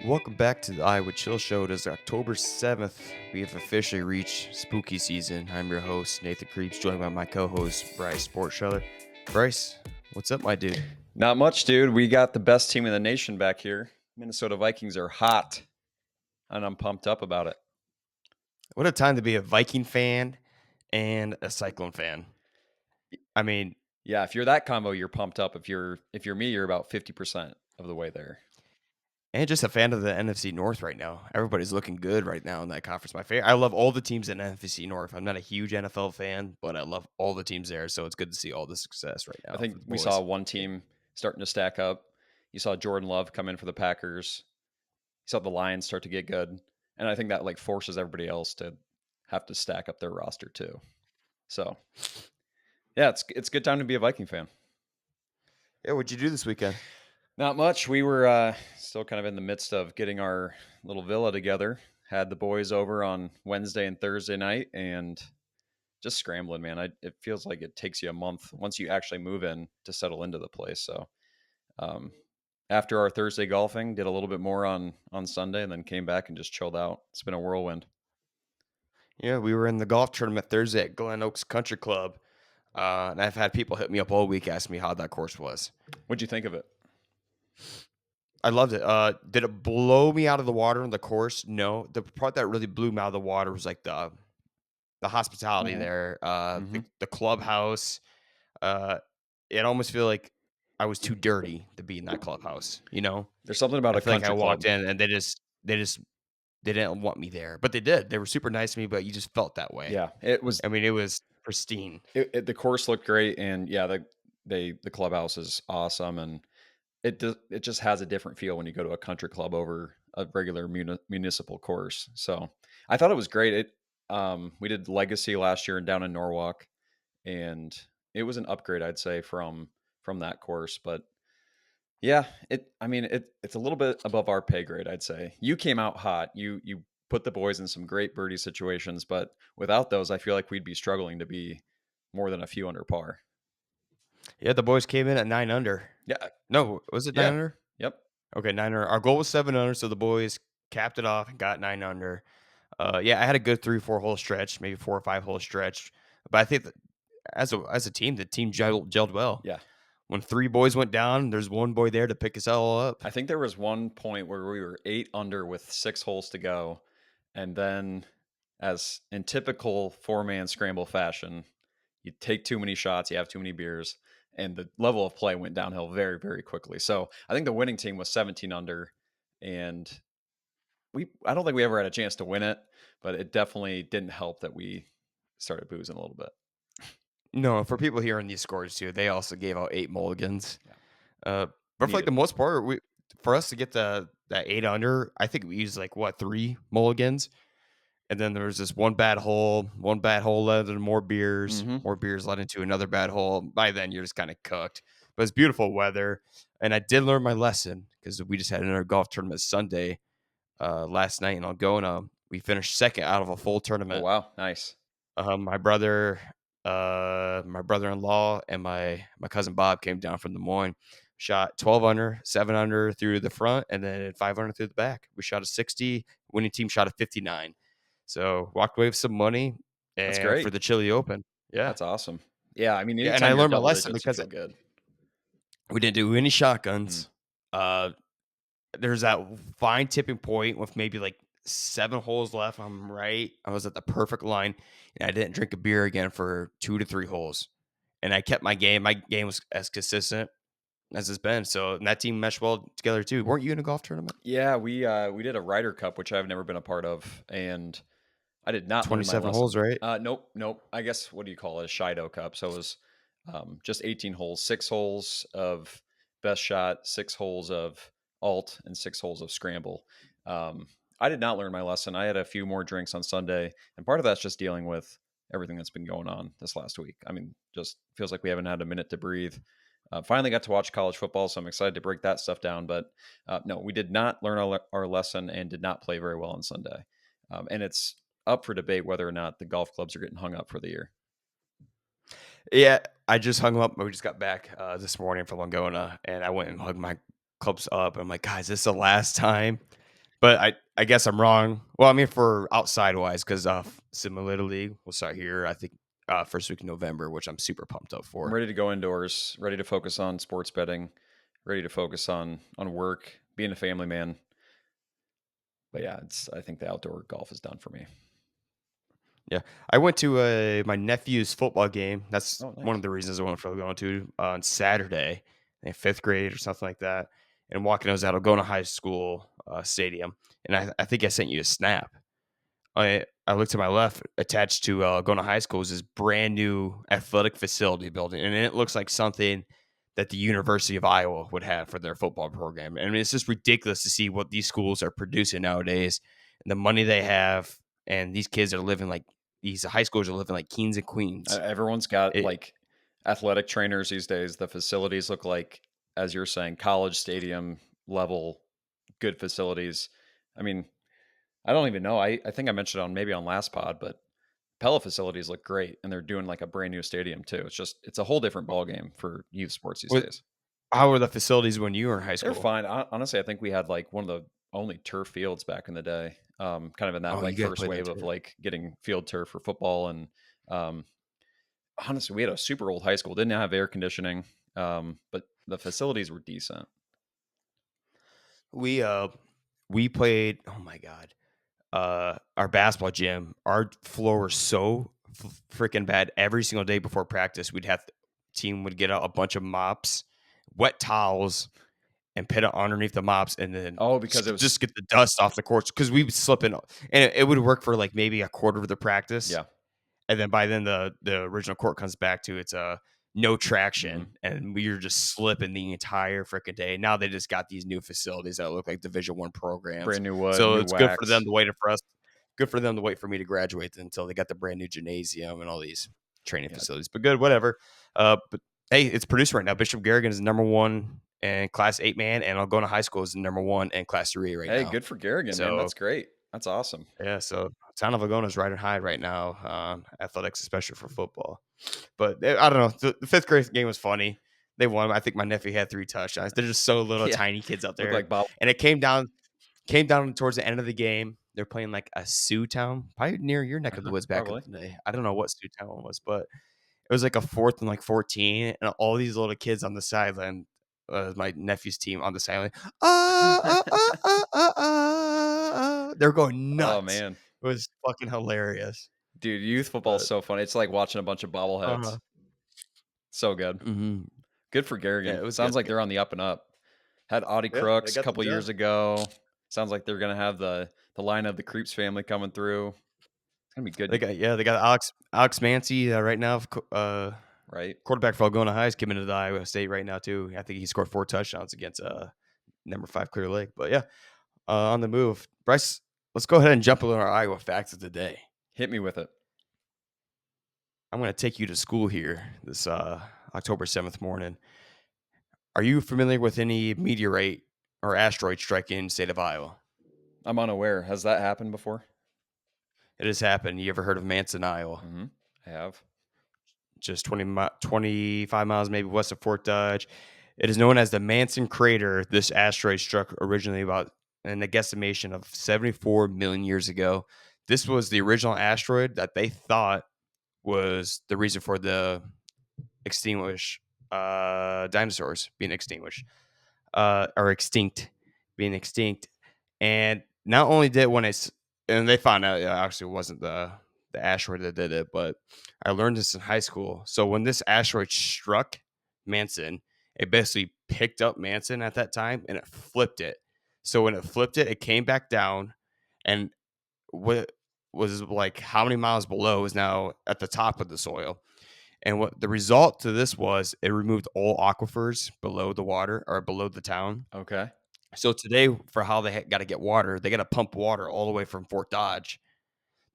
Welcome back to the Iowa Chill Show. It is October 7th. We have officially reached spooky season. I'm your host, Nathan Krieps, joined by my co-host, Bryce Bortscheller. Bryce, what's up, my dude? Not much, dude. We got the best team in the nation back here. Minnesota Vikings are hot, and I'm pumped up about it. What a time to be a Viking fan and a Cyclone fan. I mean, Yeah, if you're that combo, you're pumped up. If you're me, you're about 50% of the way there. and just a fan of the NFC North right now. Everybody's looking good right now in that conference. I love all the teams in NFC North. I'm not a huge NFL fan, but I love all the teams there. So it's good to see all the success right now. I think for the we boys. saw one team starting to stack up. You saw Jordan Love come in for the Packers. You saw the Lions start to get good, and I think that like forces everybody else to have to stack up their roster too. So, yeah, it's a good time to be a Viking fan. Yeah, what'd you do this weekend? Not much. We were still kind of in the midst of getting our little villa together. Had the boys over on Wednesday and Thursday night, and just scrambling, man. It feels like it takes you a month once you actually move in to settle into the place. So um, after our Thursday golfing, did a little bit more on Sunday, and then came back and just chilled out. It's been a whirlwind. Yeah, we were in the golf tournament Thursday at Glen Oaks Country Club. And I've had people hit me up all week asking me how that course was. What'd you think of it? I loved it. Did it blow me out of the water on the course? No. The part that really blew me out of the water was like the hospitality there, the clubhouse. Uh, it almost feel like I was too dirty to be in that clubhouse. You know, There's something about I a feel like I country walked club. in and they didn't want me there, but they did. They were super nice to me, but you just felt that way. Yeah, it was. I mean, it was pristine. The course looked great, and yeah, the clubhouse is awesome, and it just has a different feel when you go to a country club over a regular municipal course. So I thought it was great. We did Legacy last year and down in Norwalk, and it was an upgrade, I'd say, from that course. But yeah, it's a little bit above our pay grade, I'd say. You came out hot. You put the boys in some great birdie situations, but without those, I feel like we'd be struggling to be more than a few under par. Yeah, the boys came in at 9 under. Yeah, No, was it 9 yeah, under? yep. Okay, 9 under. Our goal was 7 under, so the boys capped it off and got 9 under. Yeah, I had a good 3-4 hole stretch, maybe 4 or 5 hole stretch. But I think that as a team, the team gelled well. Yeah. When 3 boys went down, there's one boy there to pick us all up. I think there was one point where we were 8 under with 6 holes to go. And then, as in typical 4-man scramble fashion, you take too many shots, you have too many beers, and the level of play went downhill very, very quickly. So I think the winning team was 17 under. And I don't think we ever had a chance to win it, but it definitely didn't help that we started boozing a little bit. No, for people hearing these scores too, they also gave out 8 mulligans. Yeah. But for like the most part, for us to get that 8 under, I think we used like 3 mulligans. And then there was this one bad hole led into more beers. More beers led into another bad hole. By then, you're just kind of cooked. But it's beautiful weather. And I did learn my lesson because we just had another golf tournament Sunday last night in Algona. We finished second out of a full Oh, tournament. wow. Nice. My brother-in-law, and my cousin Bob came down from Des Moines, shot 12 under, 7 under through the front, and then 5 under through the back. We shot a 60. Winning team shot a 59. So walked away with some money That's and great. for the Chili Open. Yeah. That's awesome. Yeah. I mean, Yeah, and I anytime you're learned my double lesson digits, you because feel good. we didn't do any shotguns. There's that fine tipping point with maybe like 7 holes left. I'm right. I was at the perfect line, and I didn't drink a beer again for 2 to 3 holes. And I kept my game. My game was as consistent as it's been. So and that team meshed well together too. Weren't you in a golf tournament? Yeah, we did a Ryder Cup, which I've never been a part of, and I did not learn my 27 lesson. holes, right? Nope. I guess what do you call it? A Shido Cup. So it was just 18 holes, 6 holes of best shot, 6 holes of alt, and 6 holes of scramble. I did not learn my lesson. I had a few more drinks on Sunday, and part of that's just dealing with everything that's been going on this last week. I mean, just feels like we haven't had a minute to breathe. Finally got to watch college football, so I'm excited to break that stuff down. But no, we did not learn our lesson and did not play very well on Sunday. And it's up for debate whether or not the golf clubs are getting hung up for the year. Yeah, I just hung them up. We just got back this morning from Laguna, and I went and hugged my clubs up. I'm like, guys, this is the last time But I guess I'm wrong. Well, I mean, for outside wise, because Simulator League will start here. I think first week of November, which I'm super pumped up I'm for. ready to go indoors, ready to focus on sports betting, ready to focus on work, being a family man. But yeah, it's I think the outdoor golf is done for me. Yeah, I went to my nephew's football game. That's Oh, one of nice. the reasons I went for going to on Saturday, in fifth grade or something like that. And walking us out of Gona High School stadium, and I think I sent you a snap. I looked to my left, attached to Gona High School is this brand new athletic facility building, and it looks like something that the University of Iowa would have for their football program. I mean, it's just ridiculous to see what these schools are producing nowadays, and the money they have, and these kids are living like these high schoolers are living like kings and queens. Everyone's got It, like athletic trainers these days. The facilities look like, as you're saying, college stadium level, good facilities. I mean, I don't even know. I think I mentioned on maybe on last pod, but Pella facilities look great, and they're doing like a brand new stadium too. It's a whole different ball game for youth sports these what, days. how were the facilities when you were in high They're school? fine. Honestly, I think we had like one of the only turf fields back in the day. Kind of in that Oh, you like guys first played that wave of too. like getting field turf for football, and um, honestly, we had a super old high school. Didn't have air conditioning, but the facilities were decent. We uh we played. Oh my god, our basketball gym, our floor was so freaking bad. Every single day before practice, team would get out a bunch of mops, wet towels, and put it underneath the mops, and then Oh, because it was just get the dust off the courts because we would slip in, and it would work for like maybe a quarter of the practice, yeah. and then by then the original court comes back to it's no Hmm. traction, and we were just slipping the entire freaking day. Now they just got these new facilities that look like Division 1 programs, Brand new wood, so new it's good for them wax. to wait for us. Good for them to wait for me to graduate until they got the brand new gymnasium and all these training Yeah. facilities. But good, whatever. But hey, it's produced right now. Bishop Garrigan is number one in Class 8 man, and Algona High School is number one in Class 3 right Hey, now. good for Garrigan, man. So That's great. That's awesome. yeah, so town of Laguna is riding high right now, athletics, especially for football. But I don't know. The fifth grade game was funny. They won. I think my nephew had 3 touchdowns. They're just so little, Yeah. tiny kids out Look there, like Bob. and it came down towards the end of the game. They're playing like a Sioux town, probably near your neck of the Uh-huh, woods back in probably. the day. I don't know what Sioux town it was, but it was like a fourth and like 14, and all these little kids on the sideline, my nephew's team on the sideline, they're going Oh nuts. man. It was fucking hilarious. Dude, youth football is But so funny. It's like watching a bunch of uh, bobbleheads. So good. mhm. Good for Yeah, Garrigan. it was good. Sounds like they're on the up and up. Had Audie Yeah, they Crooks a got the couple job. years ago. Sounds like they're gonna have the line of the Krieps family coming through. It's gonna be good, They got Alex Mancy right now, right? quarterback for Algona High is coming to the Iowa State right now too. I think he scored 4 touchdowns against number 5 Clear Lake. But yeah, on the move, Bryce. Let's go ahead and jump into our Iowa facts of the day. Hit me with it. I'm going to take you to school here this October 7th morning. Are you familiar with any meteorite or asteroid striking the state of Iowa? I'm unaware. Has that happened before? It has happened. You ever heard of Manson, Iowa? Mm-hmm. I have. Just 25 miles maybe west of Fort Dodge. It is known as the Manson crater. This asteroid struck originally about an guesstimation of 74 million years ago. This was the original asteroid that they thought was the reason for the extinguished dinosaurs being extinguished or extinct, being extinct. And not only did when it's and they found out actually it wasn't the asteroid that did it, but I learned this in high school. So when this asteroid struck Manson, it basically picked up Manson at that time and it flipped it. So when it flipped it, it came back down, and what was like how many miles below is now at the top of the soil. And what the result to this was, it removed all aquifers below the water or below the town. Okay. So today, for how they got to get water, they got to pump water all the way from Fort Dodge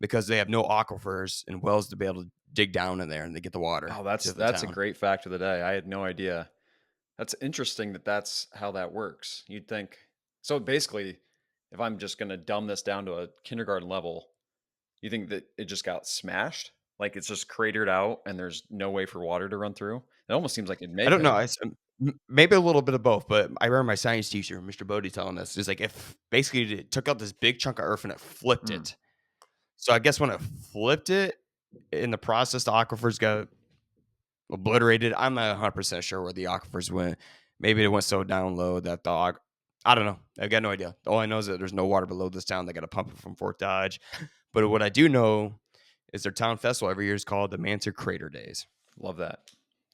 because they have no aquifers and wells to be able to dig down in there and they get the water Oh, to the that's a town. great fact of the day. I had no idea. That's interesting that that's how that works. You'd think so. Basically, if I'm just gonna dumb this down to a kindergarten level, you think that it just got smashed? Like it's just cratered out and there's no way for water to run through? It almost seems like it I may don't know. have. Maybe a little bit of both, but I remember my science teacher, Mr. Bodie, telling us is like if basically it took out this big chunk of earth and it flipped Mm. it. So I guess when it flipped it in the process, the aquifers got obliterated. I'm not 100% sure where the aquifers went. Maybe it went so down low that I don't know. I got no idea. All I know is that there's no water below this town. They got to pump it from Fort Dodge. But what I do know is their town festival every year is called the Manser Crater Days. Love that.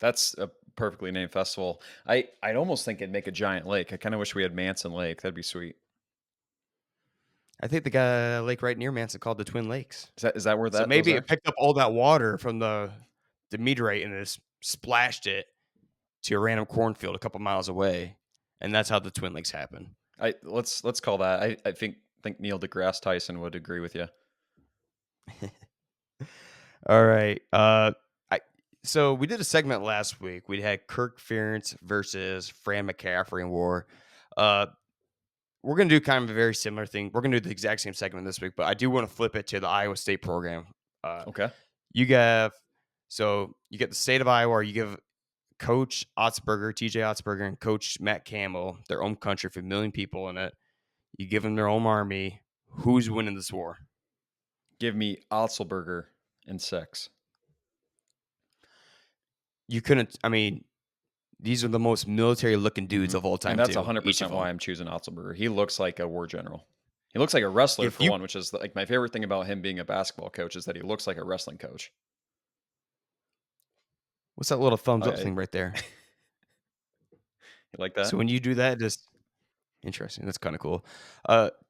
That's a perfectly named festival. I'd almost think it'd make a giant lake. I kind of wish we had Manson Lake. That'd be sweet. I think they got a lake right near Manson called the Twin Lakes. Is that where So those maybe are? it picked up all that water from the meteorite and it splashed it to a random cornfield a couple miles away, and that's how the Twin Lakes happen. Let's call that. I think Neil deGrasse Tyson would agree with you. All right. So we did a segment last week. We had Kirk Ferentz versus Fran McCaffrey in war. We're gonna do kind of a very similar thing. We're gonna do the exact same segment this week, but I do want to flip it to the Iowa State program. Okay. You get the state of Iowa, or you give Coach Ottsberger, TJ Ottsberger, and Coach Matt Campbell their own country for 1 million people in it. You give them their own army. Who's winning this war? Give me Otzelberger in 6. You couldn't. I mean, these are the most military-looking dudes of all time. And that's too, 100% why I'm choosing Otzelberger. He looks like a war general. He looks like a wrestler If for you one, which is like my favorite thing about him being a basketball coach is that he looks like a wrestling coach. What's that little thumbs up I, thing right there? you like that? So when you do that, just interesting. That's kind of cool.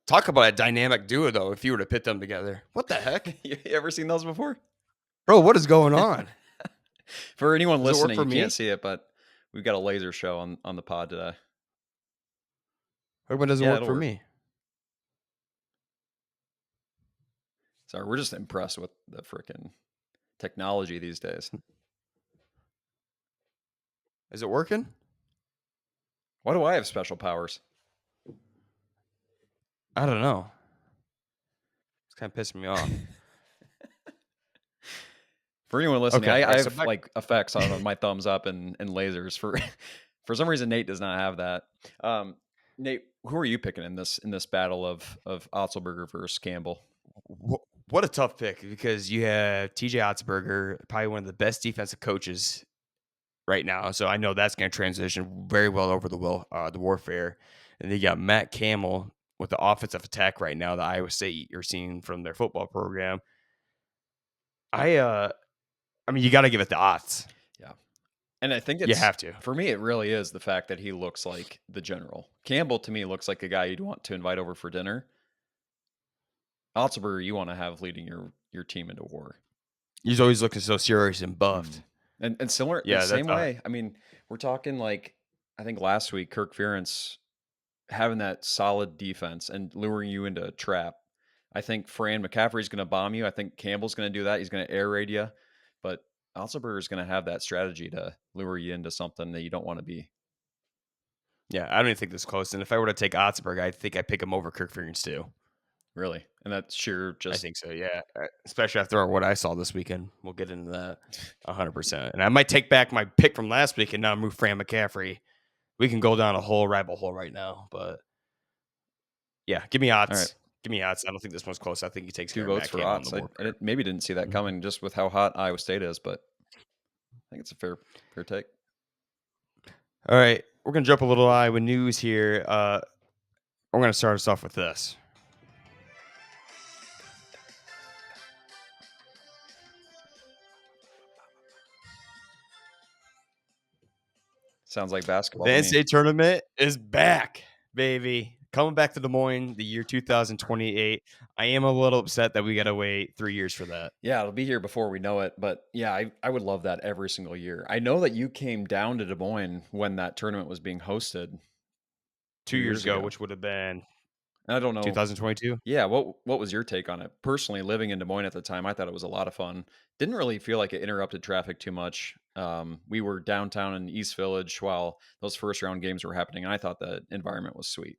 Talk about a dynamic duo, though. If you were to pit them together, what the heck, You ever seen those before? bro? What is going on? For anyone Does it work listening, for you me? can't see it, but we've got a laser show on the pod today. Or when doesn't Yeah, work it'll for work. me? Sorry, we're just impressed with the freaking technology these days. Is it working? Why do I have special powers? I don't know. It's kind of pissing me off. For anyone listening, Okay, all I right, so have back. like effects on my thumbs up and lasers. For some reason, Nate does not have that. Nate, who are you picking in this battle of Otzelberger versus Campbell? What a tough pick, because you have TJ Ottsberger, probably one of the best defensive coaches right now. So I know that's going to transition very well over the warfare. And then you got Matt Campbell with the offensive attack right now that Iowa State you're seeing from their football program. I mean, you got to give it to Otts. Yeah. And I think You have to. for me, it really is the fact that he looks like the general. Campbell, to me, looks like a guy you'd want to invite over for dinner. Otzelberger, you want to have leading your team into war. He's always looking so serious and buffed. And similar, the Yeah, same way. I mean, we're talking like, I think last week, Kirk Ferentz having that solid defense and luring you into a trap. I think Fran McCaffrey's going to bomb you. I think Campbell's going to do that. He's going to air raid you. But Otzelberger is going to have that strategy to lure you into something that you don't want to be. Yeah, I don't even think this is close. And if I were to take Ottsberg, I think I pick him over Kirk Ferentz too. Really? And that's sheer I just... think so, yeah. Especially after what I saw this weekend. We'll get into that 100%. And I might take back my pick from last week and now move Fran McCaffrey. We can go down a whole rabbit hole right now, but yeah, give me Otts. All right. Give me Otts. I don't think this one's close. I think he takes 2 care votes of for Matt Campbell Otts. on the I maybe didn't see that coming just with how hot Iowa State is, but I think it's a fair take. All right, we're going to jump a little Iowa news here. We're going to start us off with this. Sounds like basketball. The to me. NCAA tournament is back, baby. Coming back to Des Moines, the year 2028. I am a little upset that we got to wait 3 years for that. Yeah, it'll be here before we know it. But yeah, I would love that every single year. I know that you came down to Des Moines when that tournament was being hosted 2 years ago, which would have been, I don't know, 2022. Yeah, what was your take on it? Personally, living in Des Moines at the time, I thought it was a lot of fun. Didn't really feel like it interrupted traffic too much. We were downtown in East Village while those first round games were happening, and I thought the environment was sweet.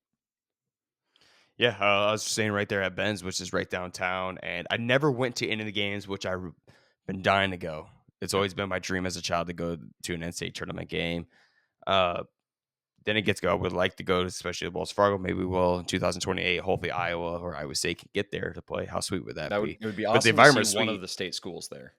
Yeah, I was saying right there at Ben's, which is right downtown, and I never went to any of the games, which I've been dying to go. It's always been my dream as a child to go to an NCAA tournament game. Uh, then it gets go. I would like to go, especially to Wells Fargo. Maybe we will in 2028. Hopefully, Iowa or Iowa State can get there to play. How sweet would that That would be? it would be But the awesome to see environment is one of sweet the state schools there.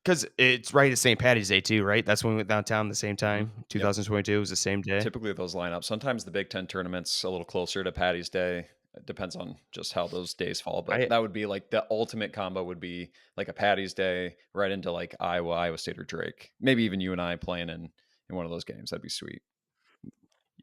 because it's right at St. Patty's Day too, right? That's when we went downtown the same Mhm. time. Yep. 2022 was the same day. Typically those lineups. Sometimes the Big Ten tournament's a little closer to Patty's Day. It depends on just how those days fall. But I that would be like the ultimate combo would be like a Patty's Day right into like Iowa State or Drake. Maybe even you and I playing in one of those games. That'd be sweet.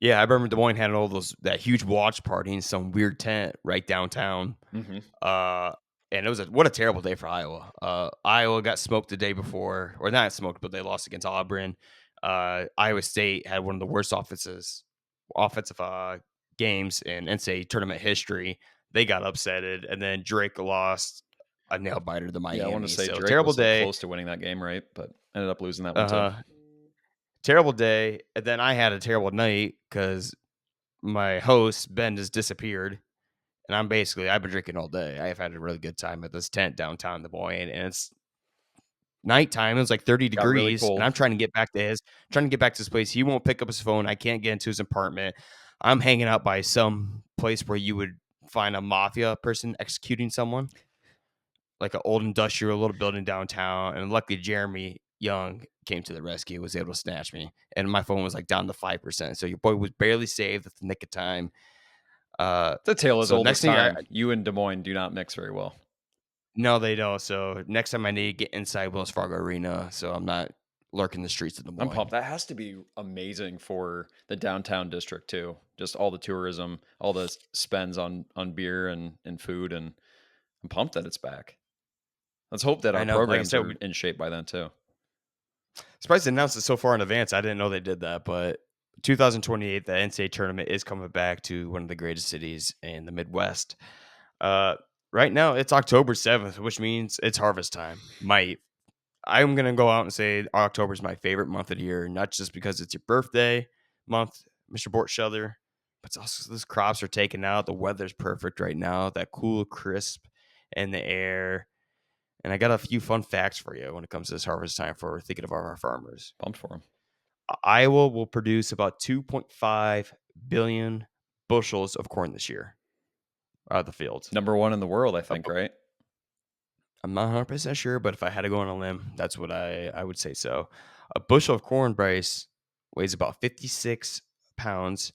Yeah, I remember Des Moines had all those that huge watch party in some weird tent right downtown. Hmm. Uh, and it was what a terrible day for Iowa. Iowa got smoked the day before, or not smoked, but they lost against Auburn. Iowa State had one of the worst offensive games in NCAA tournament history. They got upsetted, and then Drake lost a nail biter to Yeah, I want to Miami. say So Drake terrible was so day. close to winning that game, right? But ended up losing that one too. Uh, Terrible day. And then I had a terrible night because my host Ben just disappeared. And I've been drinking all day. I've had a really good time at this tent downtown Des Moines, and it's nighttime. It was like 30 Got really degrees, and cold. I'm trying to get back to his place. He won't pick up his phone. I can't get into his apartment. I'm hanging out by some place where you would find a mafia person executing someone, like an old industrial little building downtown. And luckily, Jeremy Young came to the rescue, was able to snatch me, and my phone was like down to 5%. So your boy was barely saved at the nick of time. It's a tale as So old next as thing, time. You and Des Moines do not mix very well. no, they don't. So next time I need to get inside Wells Fargo Arena, so I'm not lurking the streets of Des I'm Moines. pumped. That has to be amazing for the downtown district too. Just all the tourism, all the spends on beer and food, and I'm pumped that it's back. Let's hope that I our know. Like I programs said, are in shape by then too. surprised they announced it so far in advance. I didn't know they did that, but 2028, the NCAA tournament is coming back to one of the greatest cities in the Midwest. Uh, right now it's October 7th, which means it's harvest time. I'm gonna go out and say October is my favorite month of the year, not just because it's your birthday month, Mr. Bortscheller, but it's also those crops are taken out. The weather's perfect right now. That cool, crisp in the air. And I got a few fun facts for you when it comes to this harvest time for thinking of our farmers. Pumped for them. Iowa will produce about 2.5 billion bushels of corn this year out of the fields. Number one in the world, I A think, right? I'm not 100% sure, but if I had to go on a limb, that's what I would say so. A bushel of corn, Bryce, weighs about 56 pounds.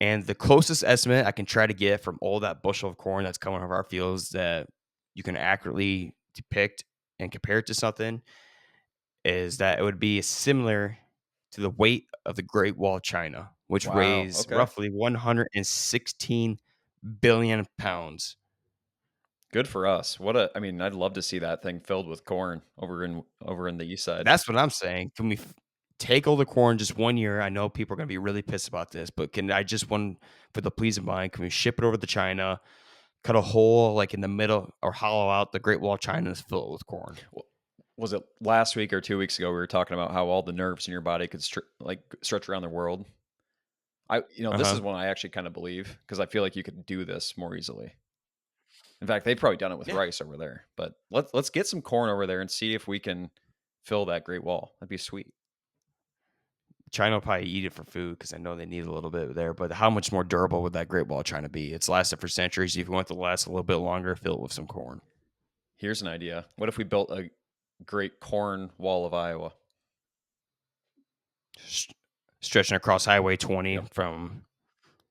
And the closest estimate I can try to get from all that bushel of corn that's coming out of our fields that you can accurately depict and compare it to something is that it would be similar to the weight of the Great Wall of China, which Wow. weighs Okay. roughly 116 billion pounds. Good for us. I mean, I'd love to see that thing filled with corn over in the east side. That's what I'm saying. Can we take all the corn just 1 year? I know people are going to be really pissed about this, but can I just one for the pleas of mind? Can we ship it over to China, cut a hole like in the middle, or hollow out the Great Wall of China and fill it with corn? Well, was it last week or 2 weeks ago we were talking about how all the nerves in your body could stretch around the world? Uh This huh. is one I actually kind of believe because I feel like you could do this more easily. In fact, they've probably done it with Yeah. rice over there. But let's get some corn over there and see if we can fill that Great Wall. That'd be sweet. China will probably eat it for food because I know they need a little bit there. But how much more durable would that Great Wall of China be? It's lasted for centuries. If you want it to last a little bit longer, fill it with some corn. Here's an idea. What if we built a great corn wall of Iowa? S- Stretching across Highway 20 Yep. from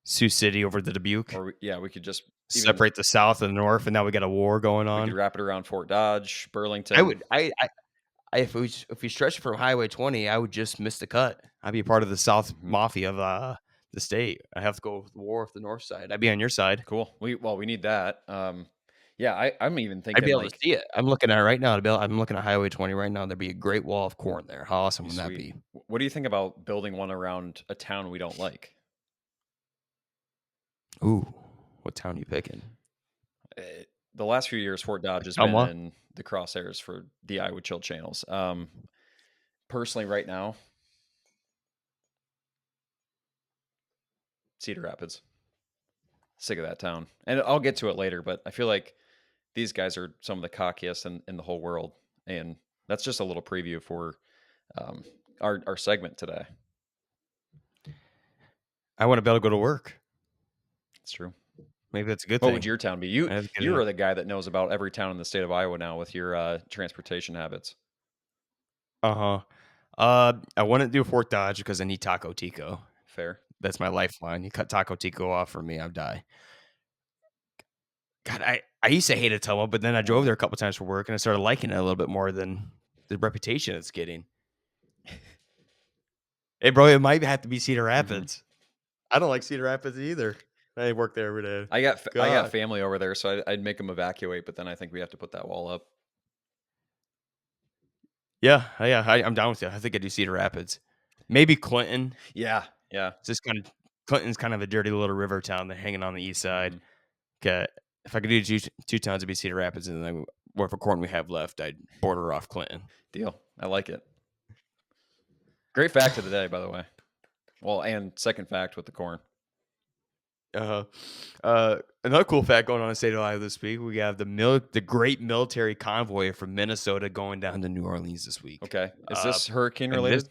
Sioux City over to Dubuque, Or yeah, we could just even separate the South and the North, and now we got a war going we could on. wrap it around Fort Dodge, I Burlington. would, if we stretch it from Highway 20, I would just miss the cut. I'd be part of the South Mhm. Mafia of the state. I have to go with the war with the North side. I'd be on your side. Cool. We need that. Yeah, I'm even I'd be thinking able to like see it. I'm looking at it right now. I'm looking at Highway 20 right now. There'd be a great wall of corn there. How awesome be would that sweet. be? What do you think about building one around a town we don't like? Ooh, what town you picking? The last few years, Fort Dodge has been Ottumwa? in the crosshairs for the Iowa Chill channels. Personally, right now, Cedar Rapids. Sick of that town. And I'll get to it later, but I feel like these guys are some of the cockiest in the whole world. And that's just a little preview for um, our segment today. I want to be able to go to work. It's true. Maybe that's a good What would thing. your town be? You I have to get you in. are the guy that knows about every town in the state of Iowa now with your transportation habits. Uh-huh. I wouldn't do Fort Dodge because I need Taco Tico. Fair. That's my lifeline. You cut Taco Tico off for me, I'll die. God, I used to hate Ottumwa, but then I drove there a couple times for work, and I started liking it a little bit more than the reputation it's getting. Hey, bro, it might have to be Cedar Hmm. Rapids. I don't like Cedar Rapids either. I work there every day. I got God. family over there, so I'd make them evacuate, but then I think we have to put that wall up. Yeah, I'm down with you. I think I do Cedar Rapids. Maybe Clinton. Yeah, yeah. It's just Clinton's kind of a dirty little river town. They're hanging on the east side. Hmm. Okay, if I could do two towns, it'd be Cedar Rapids, and then whatever corn we have left, I'd border off Clinton. Deal. I like it. Great fact of the day, by the way. Well, and second fact with the corn. Uh, another cool fact going on in the state of Iowa this week: we have the great military convoy from Minnesota going down to New Orleans this week. Okay. Is this hurricane And this related?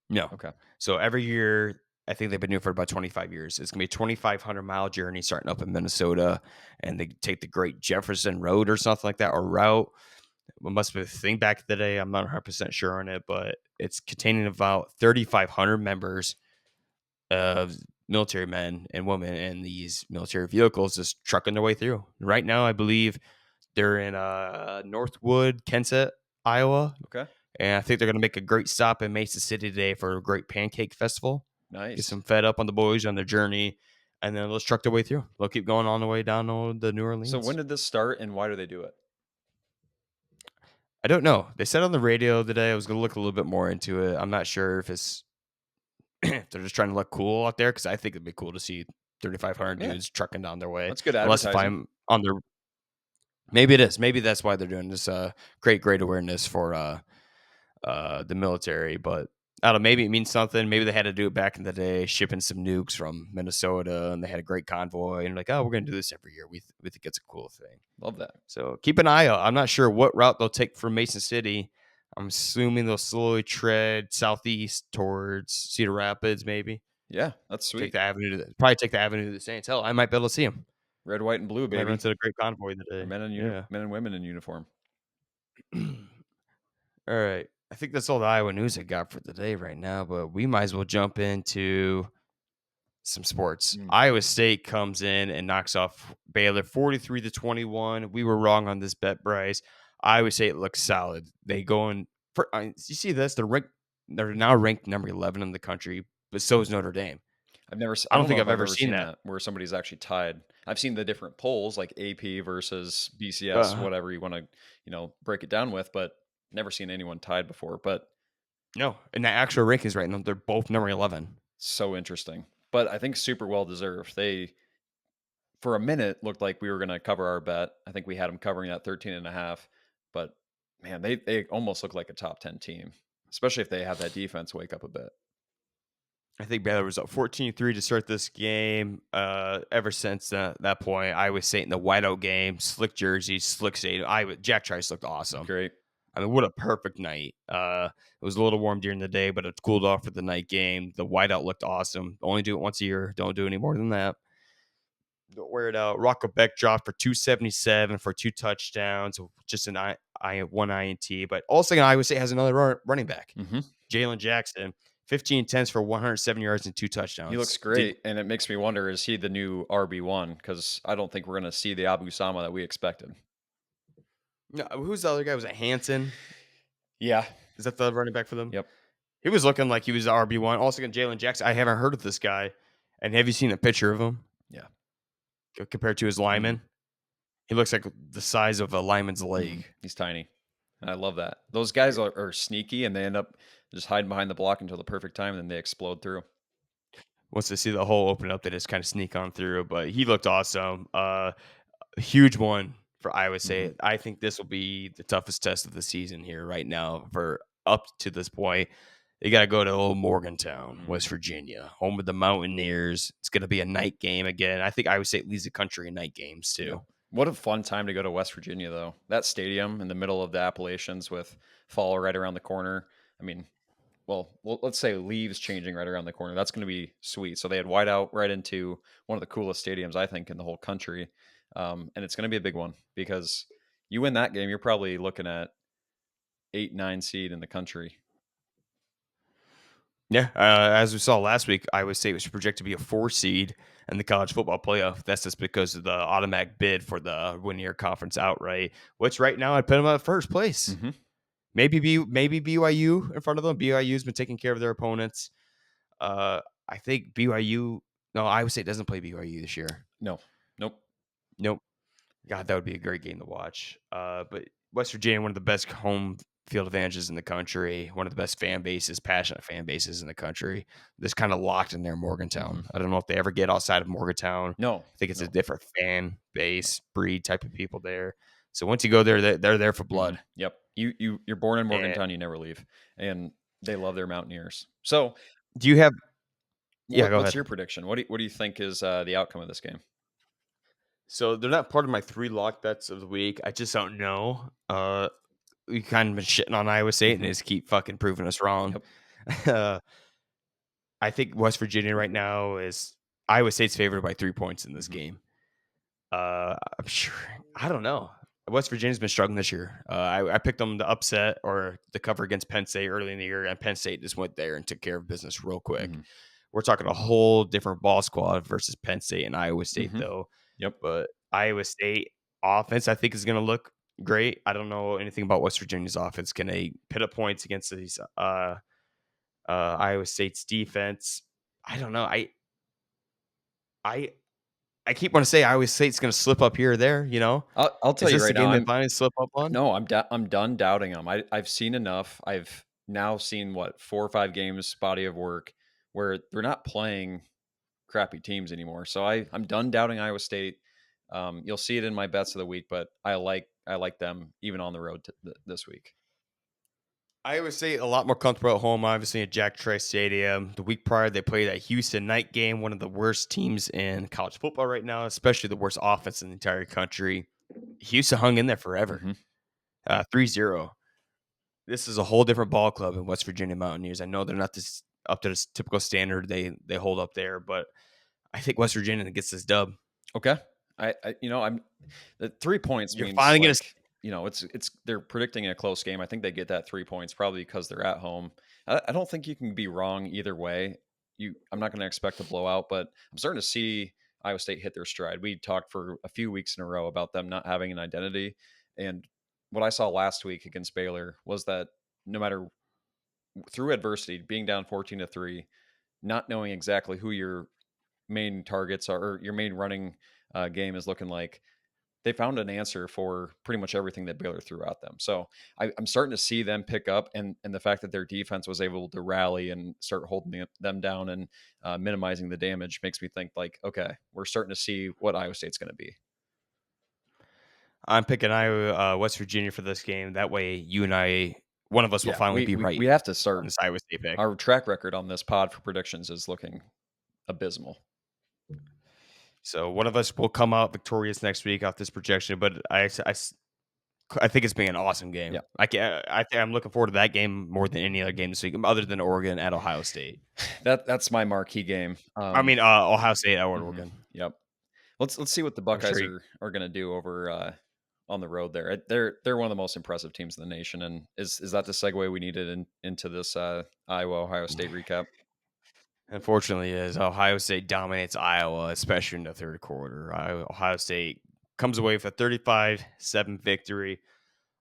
no, Okay. so every year I think they've been doing it for about 25 years. It's gonna be a 2,500-mile journey starting up in Minnesota, and they take the Great Jefferson Road or something like that, or route. It must be a thing back in the day. I'm not 100% sure on it, but it's containing about 3,500 members of military men and women in these military vehicles just trucking their way through. Right now, I believe they're in Northwood, Kensett, Iowa, Okay. and I think they're going to make a great stop in Mason City today for a great pancake festival. Get Nice. some fed up on the boys on their journey, and then let's truck their way through. They'll keep going on the way down to the New So when Orleans. did this start and why do they do it? I don't know. They said on the radio today. I was going to look a little bit more into it. I'm not sure if it's if they're just trying to look cool out there because I think it'd be cool to see 3,500 Yeah. dudes trucking down their way. That's good Unless if advertising. I'm on their, maybe it is. Maybe that's why they're doing this. Great awareness for the military. But I don't know. Maybe it means something. Maybe they had to do it back in the day, shipping some nukes from Minnesota, and they had a great convoy. And like, oh, we're gonna do this every year. We think it's a cool thing. Love that. So keep an eye out. I'm not sure what route they'll take from Mason City. I'm assuming they'll slowly tread southeast towards Cedar Rapids, maybe. Yeah, that's Take sweet. the avenue probably take the avenue to the Saints. Hell, I might be able to see him. Red, white, and blue, I might run baby. into the great convoy For today. men and Yeah. men and women in uniform. All right. I think that's all the Iowa news I got for today right now, but we might as well jump into some sports. Mm. Iowa State comes in and knocks off Baylor 43-21. We were wrong on this bet, Bryce. Iowa State looks solid. They go in for you see this? They're now ranked number 11 in the country, but so is Notre Dame. I I don't don't think know if I've I've ever ever seen seen that. that where somebody's actually tied. I've seen the different polls like AP versus BCS, Uh, whatever you want to, break it down with, but never seen anyone tied before. But no, and the actual rankings right now, they're both number 11. so interesting. But I think super well deserved. They, for a minute, looked like we were going to cover our bet. I think we had them covering at 13 and a half. But man, they almost look like a top 10 team, especially if they have that defense wake up a bit. I think Baylor was up 14-3 to start this game. Ever since that point, Iowa State in the whiteout game, slick jerseys, slick stadium. Jack Trice looked awesome. Great. I mean, what a perfect night. It was a little warm during the day, but it cooled off for the night game. The whiteout looked awesome. Only do it once a year. Don't do any more than that. Don't wear it out. Rocco Beck dropped for 277 for 2 touchdowns, just one INT. But also, Iowa State has another running back, Mm-hmm. Jalen Jackson, 15 attempts for 107 yards and 2 touchdowns. He looks great, and it makes me wonder: is he the new RB1? Because I don't think we're going to see the Abu Sama that we expected. No, who's the other guy? Was it Hanson? Yeah. Is that the running back for them? Yep. He was looking like he was the RB1. Also, Jalen Jackson. I haven't heard of this guy. And have you seen a picture of him? Yeah. Compared to his lineman, he looks like the size of a lineman's leg. He's tiny. And I love that. Those guys are sneaky, and they end up just hiding behind the block until the perfect time, and then they explode through. Once they see the hole open up, they just kind of sneak on through. But he looked awesome. A huge one for Iowa State. I think this will be the toughest test of the season here right now for up to this point. They got to go to old Morgantown, West Virginia, home of the Mountaineers. It's going to be a night game again. I think Iowa State leads the country in night games too. Yeah. What a fun time to go to West Virginia, though. That stadium in the middle of the Appalachians with fall right around the corner. I mean, let's say leaves changing right around the corner. That's going to be sweet. So they had whiteout right into one of the coolest stadiums I think in the whole country, and it's going to be a big one because you win that game, you're probably looking at 8, 9 seed in the country. Yeah, as we saw last week, Iowa State was projected to be a 4 seed in the college football playoff. That's just because of the automatic bid for the win year conference outright, which right now I'd put them at first place. Mm-hmm. Maybe BYU in front of them. BYU's been taking care of their opponents. I think BYU. No, Iowa State doesn't play BYU this year. No, nope. Nope. God, that would be a great game to watch. But West Virginia, one of the best home field advantages in the country, one of the best fan bases, passionate fan bases in the country. This kind of locked in there, Morgantown. Mm-hmm. I don't know if they ever get outside of Morgantown. No, I think it's a no. different fan base, breed type of people there. So once you go there, they're there for Mm-hmm. blood. Yep. You're born in And Morgantown, you never leave, and they love their Mountaineers. So do you have? Yeah, go what's ahead. your prediction? What do you think is the outcome of this game? So they're not part of my 3 lock bets of the week. I just don't know. We kind of been shitting on Iowa State and Mm-hmm. they just keep fucking proving us wrong. Yep. uh, I think West Virginia right now is Iowa State's favored by 3 points in this Mm-hmm. game. I'm sure. I don't know. West Virginia's been struggling this year. I picked them to upset or the cover against Penn State early in the year, and Penn State just went there and took care of business real quick. Mm-hmm. We're talking a whole different ball squad versus Penn State and Iowa State, Mm-hmm. though. Yep. But Iowa State offense, I think, is going to look great. I don't know anything about West Virginia's offense. Can they put up points against these Iowa State's defense? I don't know. I I keep wanting to say Iowa State's going to slip up here or there. I'll tell Is you this the right now. game they finally slip up on? I'm done doubting them. I've seen enough. I've now seen what 4 or 5 games body of work where they're not playing crappy teams anymore. So I'm done doubting Iowa State. You'll see it in my bets of the week, but I like them even on the road this week. Iowa State a lot more comfortable at home, obviously at Jack Trice Stadium. The week prior, they played that Houston night game, one of the worst teams in college football right now, especially the worst offense in the entire country. Houston hung in there forever, Mm-hmm. 3-0. This is a whole different ball club in West Virginia Mountaineers. I know they're not this up to this typical standard they hold up there, but I think West Virginia gets this dub. Okay. I'm the 3 points You're means finally going to. like, it's they're predicting a close game. I think they get that 3 points probably because they're at home. I don't think you can be wrong either way. I'm not going to expect a blowout, but I'm starting to see Iowa State hit their stride. We talked for a few weeks in a row about them not having an identity, and what I saw last week against Baylor was that no matter through adversity, being down 14-3, not knowing exactly who your main targets are or your main running game is looking like, they found an answer for pretty much everything that Baylor threw at them. So I'm starting to see them pick up, and the fact that their defense was able to rally and start holding them down and minimizing the damage makes me think like, okay, we're starting to see what Iowa State's going to be. I'm picking Iowa, West Virginia for this game. That way, you and I, one of us will Yeah, finally we be we, right we have to on start. this Iowa State pick. Our track record on this pod for predictions is looking abysmal. So one of us will come out victorious next week off this projection. But I think it's being an awesome game. Yeah. I'm looking forward to that game more than any other game this week, other than Oregon at Ohio State. That's my marquee game. Ohio State at Oregon. Yep. Let's see what the I'm Buckeyes sure are going to do over on the road there. They're one of the most impressive teams in the nation, and is that the segue we needed into this Iowa Ohio State recap? Unfortunately, is Ohio State dominates Iowa, especially in the third quarter. Ohio State comes away with a 35-7 victory.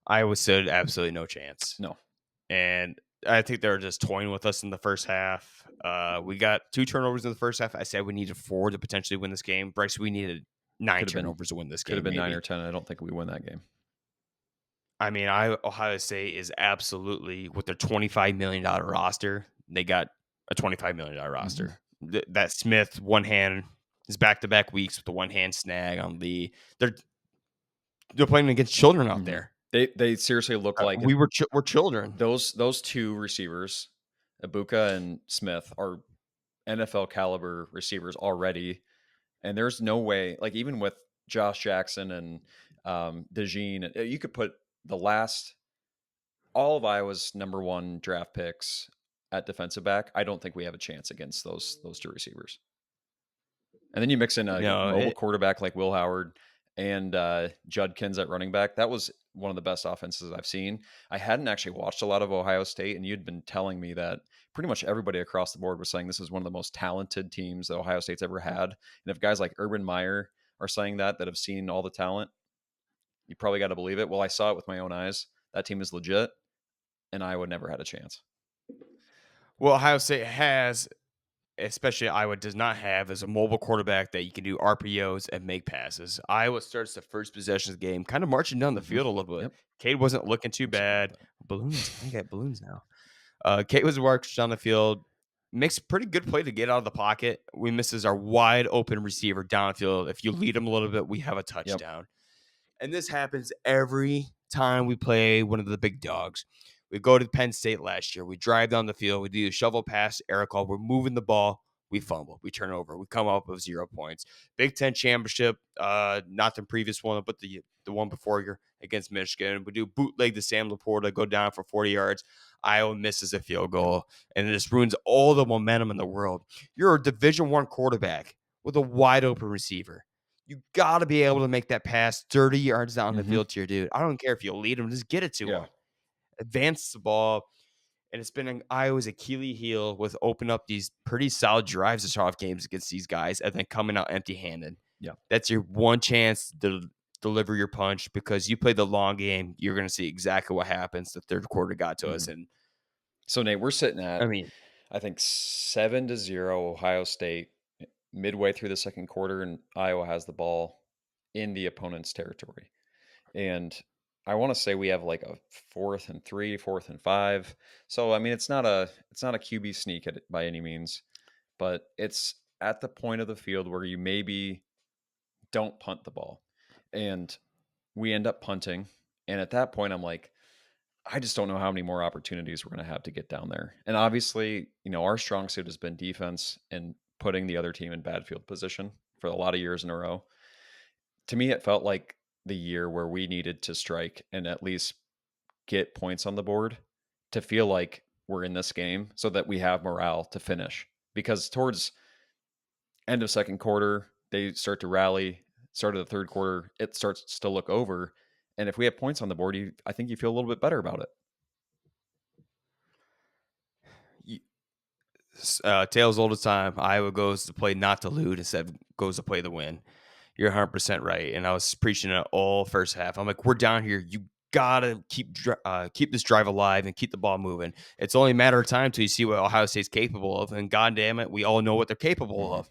Iowa stood absolutely no chance. No. And I think they were just toying with us in the first half. We got 2 turnovers in the first half. I said we needed 4 to potentially win this game. Bryce, we needed 9 turnovers to win this game. Could have been maybe 9 or 10. I don't think we win that game. I mean, Ohio State is absolutely, with their $25 million roster, they got a $25 million roster. That Smith one hand is back-to-back weeks with the one hand snag on the. They're playing against children out there. They seriously look like we're children. Those 2 receivers, Ibuka and Smith, are NFL caliber receivers already, and there's no way. Like even with Josh Jackson and DeJean, you could put all of Iowa's number 1 draft picks at defensive back, I don't think we have a chance against those two receivers. And then you mix in a No, mobile quarterback like Will Howard and Judkins at running back. That was one of the best offenses I've seen. I hadn't actually watched a lot of Ohio State, and you'd been telling me that pretty much everybody across the board was saying this is one of the most talented teams that Ohio State's ever had. And if guys like Urban Meyer are saying that have seen all the talent, you probably got to believe it. Well, I saw it with my own eyes. That team is legit, and Iowa never had a chance. well, Ohio State has, especially Iowa does not have, is a mobile quarterback that you can do RPOs and make passes. Iowa starts the first possession of the game, kind of marching down the Mm-hmm. field a little bit. Yep. Cade wasn't looking too I'm sorry about bad. that. Balloons, I got balloons now. Cade was marching down the field, makes a pretty good play to get out of the pocket. We misses our wide open receiver downfield. If you lead him a little bit, we have a Yep. touchdown. And this happens every time we play one of the big dogs. We go to Penn State last year. We drive down the field. We do a shovel pass, air call. We're moving the ball. We fumble. We turn over. We come up with 0 points. Big Ten championship, not the previous one, but the one before here against Michigan. We do bootleg to Sam Laporta, go down for 40 yards. Iowa misses a field goal, and it just ruins all the momentum in the world. You're a Division I quarterback with a wide open receiver. You got to be able to make that pass 30 yards down the Mm-hmm. field to your dude. I don't care if you lead him, just get it to Yeah. him. Advance the ball. And it's been Iowa's Achilles heel with open up these pretty solid drives to start off games against these guys and then coming out empty handed. Yeah. That's your one chance to deliver your punch because you play the long game. You're going to see exactly what happens. The third quarter got to us. And So, Nate, we're sitting I at, mean, I think, 7-0 Ohio State midway through the second quarter, and Iowa has the ball in the opponent's territory. And I want to say we have like a 4th and 3, 4th and 5. So, I mean, it's not a QB sneak by any means, but it's at the point of the field where you maybe don't punt the ball. And we end up punting. And at that point, I'm like, I just don't know how many more opportunities we're going to have to get down there. And obviously, our strong suit has been defense and putting the other team in bad field position for a lot of years in a row. To me, it felt like the year where we needed to strike and at least get points on the board to feel like we're in this game so that we have morale to finish. Because towards end of second quarter, they start to rally. Start of the third quarter, it starts to look over. And if we have points on the board, I think you feel a little bit better about it. tales all the time. Iowa goes to play not to lose instead of goes to play to win. You're 100% right. And I was preaching it all first half. I'm like, we're down here. You gotta keep this drive alive and keep the ball moving. It's only a matter of time until you see what Ohio State's capable of. And God damn it, we all know what they're capable of.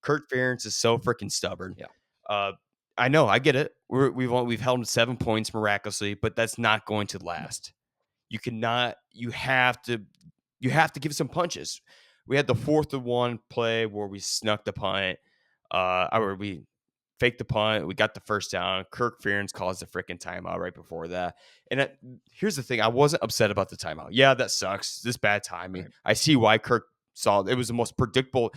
Kirk Ferentz is so freaking stubborn. Yeah. I know, I get it. We've held them 7 points miraculously, but that's not going to last. You cannot. You have to give some punches. We had the 4th and 1 play where we snuck the punt. Or we faked the punt. We got the first down. Kirk Ferentz calls the freaking timeout right before that. And here's the thing. I wasn't upset about the timeout. Yeah, that sucks. This bad timing. Right. I see why Kirk saw it. It was the most predictable.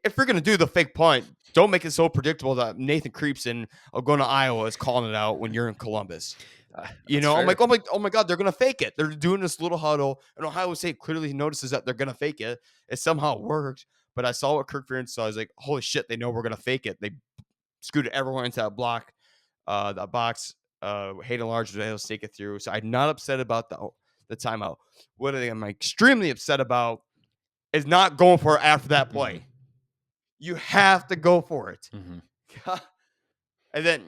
If you're going to do the fake punt, don't make it so predictable that Nathan Krieps and going to Iowa is calling it out when you're in Columbus. I'm like, oh my God, they're gonna fake it. They're doing this little huddle, and Ohio State clearly notices that they're gonna fake it. It somehow worked, but I saw what Kirk Ferentz saw. I was like, holy shit, they know we're gonna fake it. They scooted everyone into that block, that box. Hayden Large was able to take it through. So I'm not upset about the timeout. What I'm extremely upset about is not going for it after that play. You have to go for it. And then,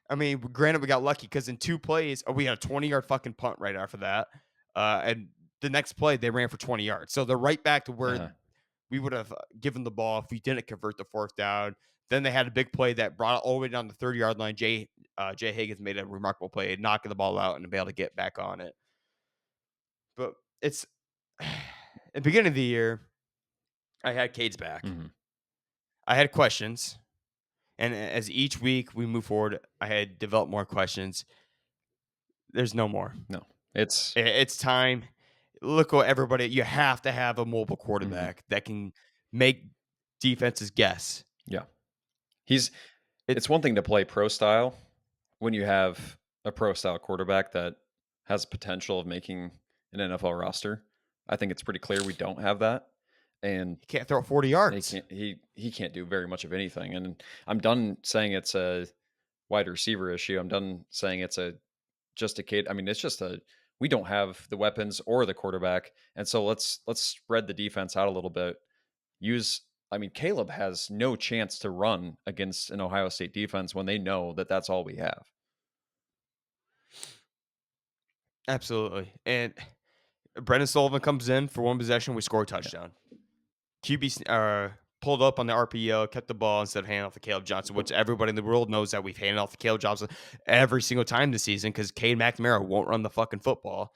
I mean, granted, we got lucky because in 2 plays, we had a 20-yard fucking punt right after that. And the next play, they ran for 20 yards. So they're right back to where we would have given the ball if we didn't convert the 4th down. Then they had a big play that brought it all the way down the 30-yard line. Jay Higgins made a remarkable play, knocking the ball out and be able to get back on it. But it's at the beginning of the year, I had Cade's back. I had questions. And as each week we move forward, I had developed more questions. There's no more. No, it's time. Look what everybody. You have to have a mobile quarterback that can make defenses guess. Yeah, it's one thing to play pro style when you have a pro style quarterback that has potential of making an NFL roster. I think it's pretty clear we don't have that, and He can't throw 40 he yards. can't he can't do very much of anything. And I'm done saying it's a wide receiver issue. I'm done saying it's a just a kid. I mean, it's just a we don't have the weapons or the quarterback, and so let's spread the defense out a little bit. Use I mean, Caleb has no chance to run against an Ohio State defense when they know that that's all we have. Absolutely. And Brendan Sullivan comes in for one possession. We score a Yeah. touchdown. Pulled up on the RPO, kept the ball instead of handing off to Caleb Johnson, which everybody in the world knows that we've handed off to Caleb Johnson every single time this season because Cade McNamara won't run the fucking football.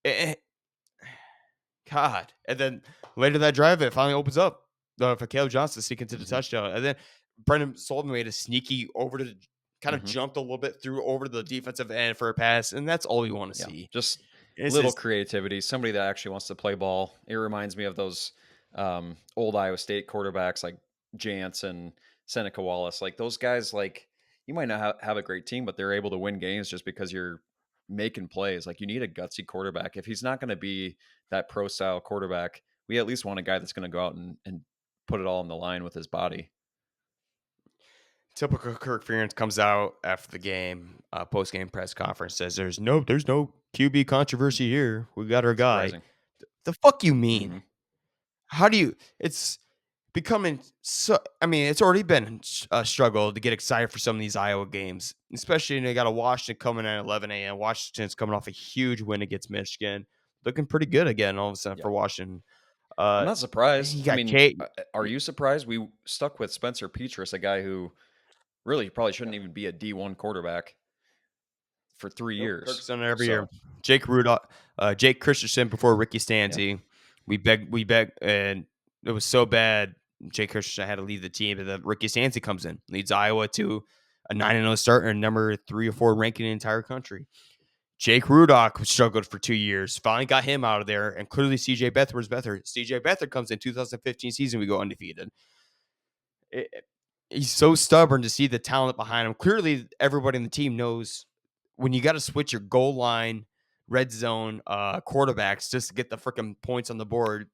Eh, God. And then later that drive, it finally opens up for Caleb Johnson to sneak into the Hmm. touchdown. And then Brendan Sullivan made a sneaky over to kind of Hmm. jumped a little bit through over to the defensive end for a pass. And that's all we want to Yeah, see. just It's little just creativity. Somebody that actually wants to play ball. It reminds me of those old Iowa State quarterbacks like Jance and Seneca Wallace. Like those guys, like you might not have a great team, but they're able to win games just because you're making plays. Like you need a gutsy quarterback. If he's not going to be that pro style quarterback, we at least want a guy that's going to go out and put it all on the line with his body. typical Kirk Ferentz comes out after the game, post game press conference, says there's no QB controversy here. We got our guy. Surprising. The fuck you mean? Hmm. How do you? It's becoming so. I mean, it's already been a struggle to get excited for some of these Iowa games, especially when they got a Washington coming at 11 a.m. Washington's coming off a huge win against Michigan, looking pretty good again all of a sudden Yeah. for Washington. I'm not surprised. You I got mean, Kate. are you surprised we stuck with Spencer Petras, a guy who really probably shouldn't even be a D1 quarterback for 3 Nope, years? Kirk's done it every year. So, Jake Christensen before Ricky yeah. Stanzi. We begged, and it was so bad. Jake Christensen had to leave the team, and then Ricky Stanzi comes in, leads Iowa to a 9-0 start and number 3 or 4 ranking in the entire country. Jake Rudock struggled for 2 years, finally got him out of there, and clearly CJ Beathard was better. CJ Beathard comes in 2015 season, we go undefeated. It, he's so stubborn to see the talent behind him. Clearly, everybody in the team knows when you got to switch your goal line, red zone quarterbacks just to get the freaking points on the board.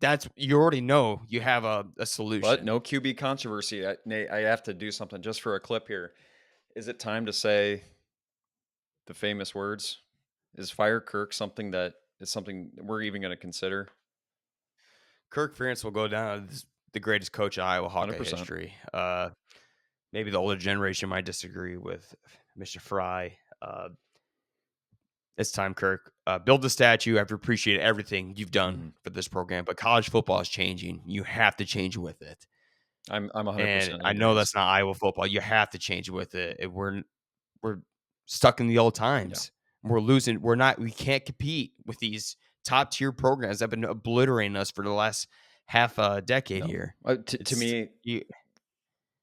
That's you already know you have a But solution. no QB controversy. Nate, I have to do something just for a clip here. Is it time to say the famous words? Is fire Kirk something that is something we're even going to consider? Kirk Ferentz will go down as the greatest coach in Iowa Hawkeye 100%. history. Maybe the older generation might disagree with Mr. Fry. It's time, Kirk. Build the statue. I've appreciated everything you've done Hmm. for this program, but college football is changing. You have to change with it. I'm And 100% in I know agreement. that's not Iowa football. You have to change with it. We're stuck in the old Yeah. times. We're losing. We're not. We can't compete with these top tier programs that have been obliterating us for the last half a decade No. here. To It's me, you,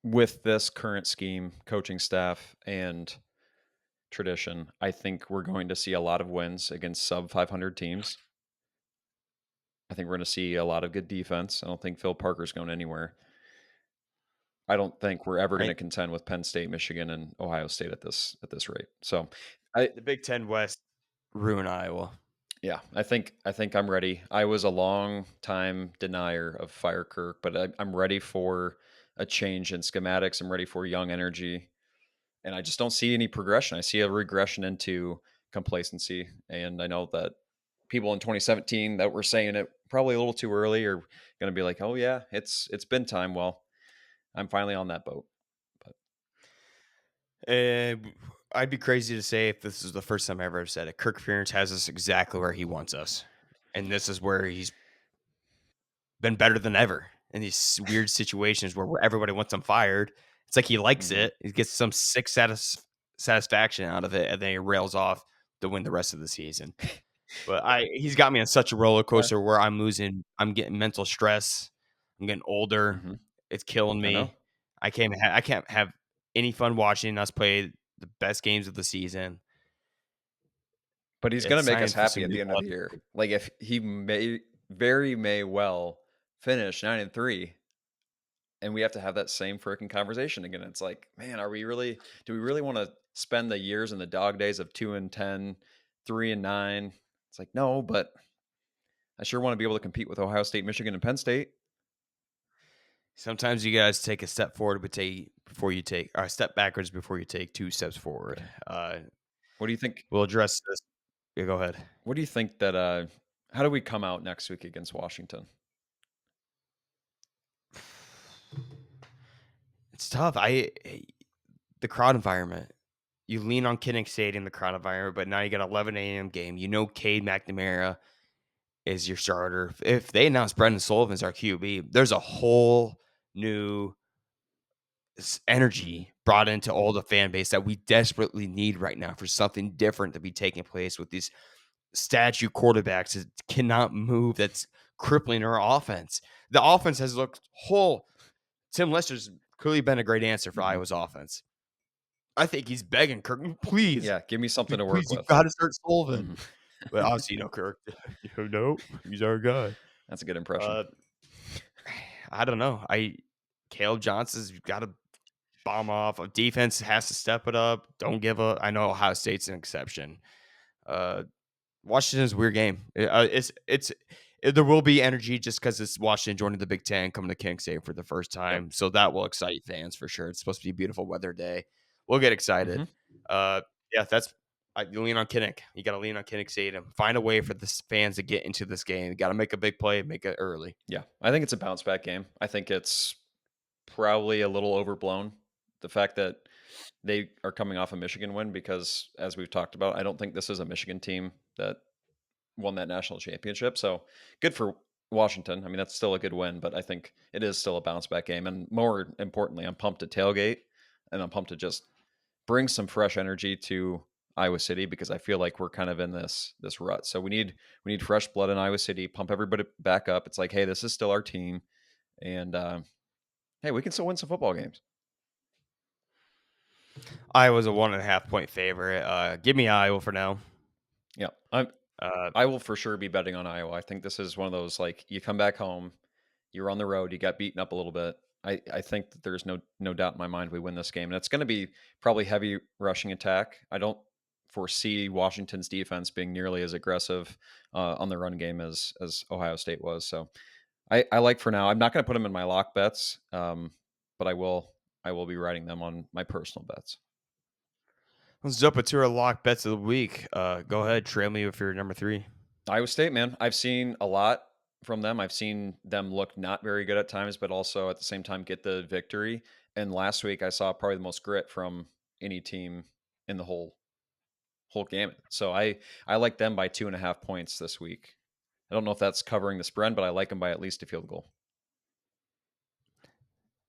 with this current scheme, coaching staff, and tradition, I think we're going to see a lot of wins against sub 500 teams. I think we're going to see a lot of good defense. I don't think Phil Parker's going anywhere. I don't think we're ever going to I, contend with Penn State, Michigan, and Ohio State at this rate. So, I the Big Ten West ruin Iowa. yeah, I think I'm ready. I was a long time denier of Fire Kirk, but I'm ready for a change in schematics. I'm ready for young energy, and I just don't see any progression. I see a regression into complacency, and I know that people in 2017 that were saying it probably a little too early are going to be like, "Oh yeah, it's been time." Well, I'm finally on that boat. But And I'd be crazy to say if this is the first time I ever said it. Kirk Ferentz has us exactly where he wants us, and this is where he's been better than ever in these weird situations where everybody wants him fired. It's like he likes mhm. it. He gets some sick satisfaction out of it, and then he rails off to win the rest of the season. But he's got me on such a roller Yeah, coaster where I'm getting mental stress. I'm getting older. mhm. It's killing I know. me. I can't have any fun watching us play the best games of the season. But he's gonna It's make us time for happy some at new the end of blood. the year. Like, if he may well finish 9-3, and we have to have that same freaking conversation again. It's like, man, do we really wanna spend the years and the dog days of 2-10, 3-9? It's like, no, but I sure want to be able to compete with Ohio State, Michigan, and Penn State. Sometimes you guys take a step forward, before you take, or a step backwards before you take 2 steps forward. Okay. What do you think? We'll address this. Yeah, go ahead. What do you think that? How do we come out next week against Washington? It's tough. The crowd environment. You lean on Kinnick Stadium, the crowd environment, but now you got 11 a.m. game. You know, Cade McNamara is your starter. If they announce Brendan Sullivan as our QB, there's a whole new Mhm. energy brought into all the fan base that we desperately need right now for something different to be taking place with these statue quarterbacks that cannot move. That's crippling our offense. The offense has looked whole. Tim Lester's clearly been a great answer for Mhm. Iowa's offense. I think he's begging Kirk, please, Yeah, give me something to work please, you with. got to start Sullivan. Mhm. But obviously, Kirk, no, he's our guy. That's a good impression. Uh, I don't know. Caleb Johnson's got to bomb off. A defense has to step it up. Don't give up. I know Ohio State's an exception. Uh, Washington's a weird game. There will be energy just because it's Washington joining the Big Ten, coming to King State for the first Yep. time. So that will excite fans for sure. It's supposed to be a beautiful weather day. We'll get excited. Mhm. Yeah, you lean on Kinnick. You got to lean on Kinnick Stadium. Find a way for the fans to get into this game. You got to make a big play, make it early. Yeah, I think it's a bounce back game. I think it's probably a little overblown. The fact that they are coming off a Michigan win, because as we've talked about, I don't think this is a Michigan team that won that national championship. So good for Washington. I mean, that's still a good win, but I think it is still a bounce back game. And more importantly, I'm pumped to tailgate, and I'm pumped to just bring some fresh energy to Iowa City, because I feel like we're kind of in this rut. So we need fresh blood in Iowa City, pump everybody back up. It's like, hey, this is still our team, and hey, we can still win some football games. Iowa's a 1.5 point favorite. Give me Iowa for now. Yeah, Uh, I will for sure be betting on Iowa. I think this is one of those, like, you come back home, you're on the road, you got beaten up a little bit. I think that there's no doubt in my mind we win this game, and it's going to be probably heavy rushing attack. I don't foresee Washington's defense being nearly as aggressive on the run game as Ohio State was. So I like, for now. I'm not going to put them in my lock bets, but I will be writing them on my personal bets. let's jump into our lock bets of the week. Go ahead, trail me with your number 3. Iowa State, man. I've seen a lot from them. I've seen them look not very good at times, but also at the same time get the victory. And last week I saw probably the most grit from any team in the whole gamut. So I like them by 2.5 points this week. I don't know if that's covering the spread, but I like them by at least a field goal.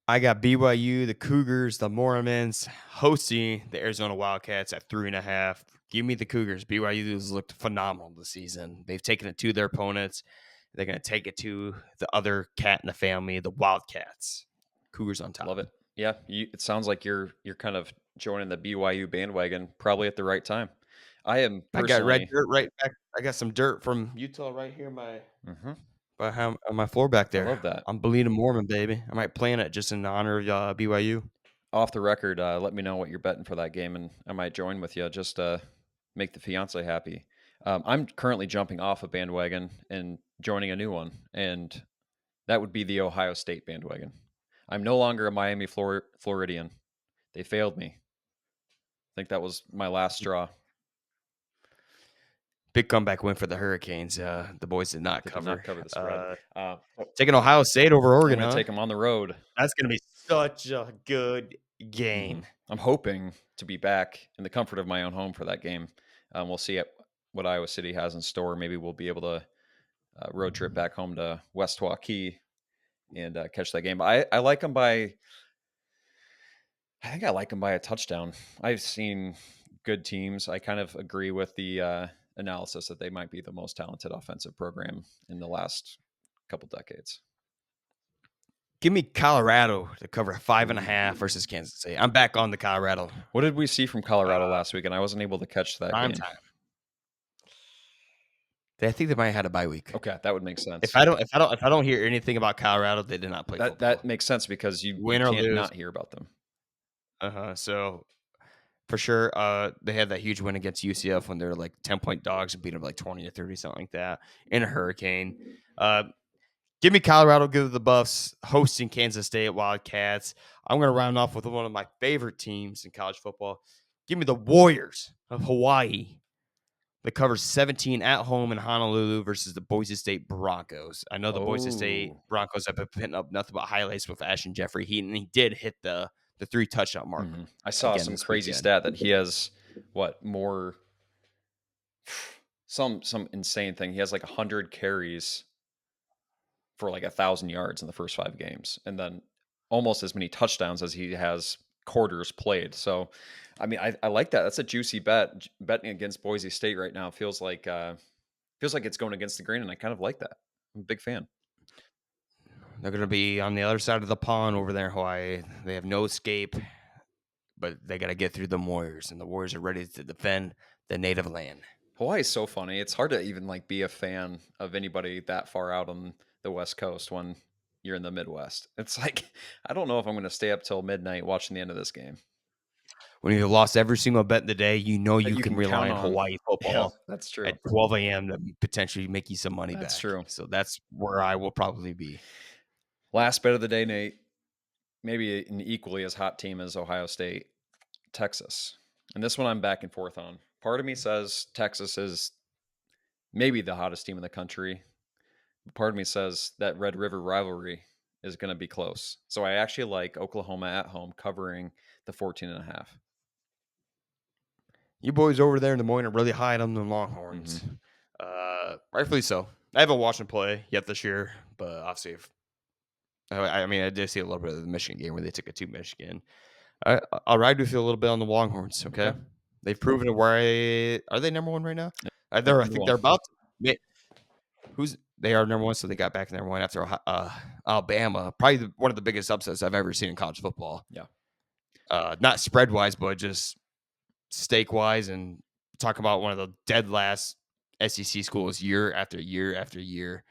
I got BYU, the Cougars, the Mormons hosting the Arizona Wildcats at 3.5. Give me the Cougars. BYU has looked phenomenal this season. They've taken it to their opponents. They're going to take it to the other cat in the family, the Wildcats. Cougars on top. Love it. Yeah, it sounds like you're kind of joining the BYU bandwagon probably at the right time. I am I got red personally. dirt right back. I got some dirt from Utah right here, Mhm, behind on my floor back I there. love that. I'm bleeding Mormon, baby. I might plant it just in honor of BYU. Off the record, let me know what you're betting for that game, and I might join with you. Just make the fiance happy. I'm currently jumping off a bandwagon and joining a new one, and that would be the Ohio State bandwagon. I'm no longer a Miami Floridian. They failed me. I think that was my last straw. Big comeback win for the Hurricanes. The boys did not They did not cover. cover the spread. Taking Ohio State over I'm Oregon, going to huh? take them on the road. That's gonna be such a good game. I'm hoping to be back in the comfort of my own home for that game. We'll see what Iowa City has in store. Maybe we'll be able to road trip back home to West Waukee and catch that game. I like them by. I think I like them by a touchdown. I've seen good teams. I kind of agree with the analysis that they might be the most talented offensive program in the last couple decades. Give me Colorado to cover 5.5 Ooh. versus Kansas State. I'm back on the Colorado. What did we see from Colorado last week? And I wasn't able to catch that Prime game. time. I think they might have had a bye week. Okay, that would make sense. If I don't hear anything about Colorado, they did not play football. That makes sense, because you Win or can't lose. not hear about them. So for sure. They had that huge win against UCF when they're like 10-point dogs and beat them like 20-30, something like that, in a hurricane. Give me Colorado, give the Buffs, hosting Kansas State Wildcats. I'm going to round off with one of my favorite teams in college football. Give me the Warriors of Hawaii. That covers 17 at home in Honolulu versus the Boise State Broncos. I know the Boise State Oh, Broncos have been putting up nothing but highlights with Ashton Jeffrey Heat, and he did hit the 3-touchdown mark I saw again some this crazy weekend. stat that he has more some insane thing. He has like 100 carries for like 1,000 yards in the first 5 games, and then almost as many touchdowns as he has quarters played. So, I mean, I like that. That's a juicy bet. Betting against Boise State right now feels like it's going against the grain, and I kind of like that. I'm a big fan. They're going to be on the other side of the pond over there in Hawaii. They have no escape, but they got to get through the Warriors, and the Warriors are ready to defend the native land. Hawaii is so funny. It's hard to even like be a fan of anybody that far out on the West Coast when you're in the Midwest. It's like I don't know if I'm going to stay up till midnight watching the end of this game. When you've lost every single bet in the day, you know That you you can can rely count on on. Hawaii Yeah, football that's true. at 12 a.m. to potentially make you some money That's back. true. So that's where I will probably be. Last bet of the day, Nate. Maybe an equally as hot team as Ohio State, Texas. And this one I'm back and forth on. Part of me says Texas is maybe the hottest team in the country. Part of me says that Red River rivalry is going to be close. So I actually like Oklahoma at home covering the 14.5. You boys over there in Des Moines are really high on the Longhorns. Rightfully so. I haven't watched them play yet this year, but obviously, I mean, I did see a little bit of the Michigan game where they took it to Michigan. I'll ride with you a little bit on the Longhorns. Okay, Okay. they've proven it. Where are they number one right now? Yep, I number think one. they're about. They are number one, so they got back in number one after Alabama. Probably one of the biggest upsets I've ever seen in college football. Yeah. Not spread wise, but just stake wise, and talk about one of the dead last SEC schools year after year after year.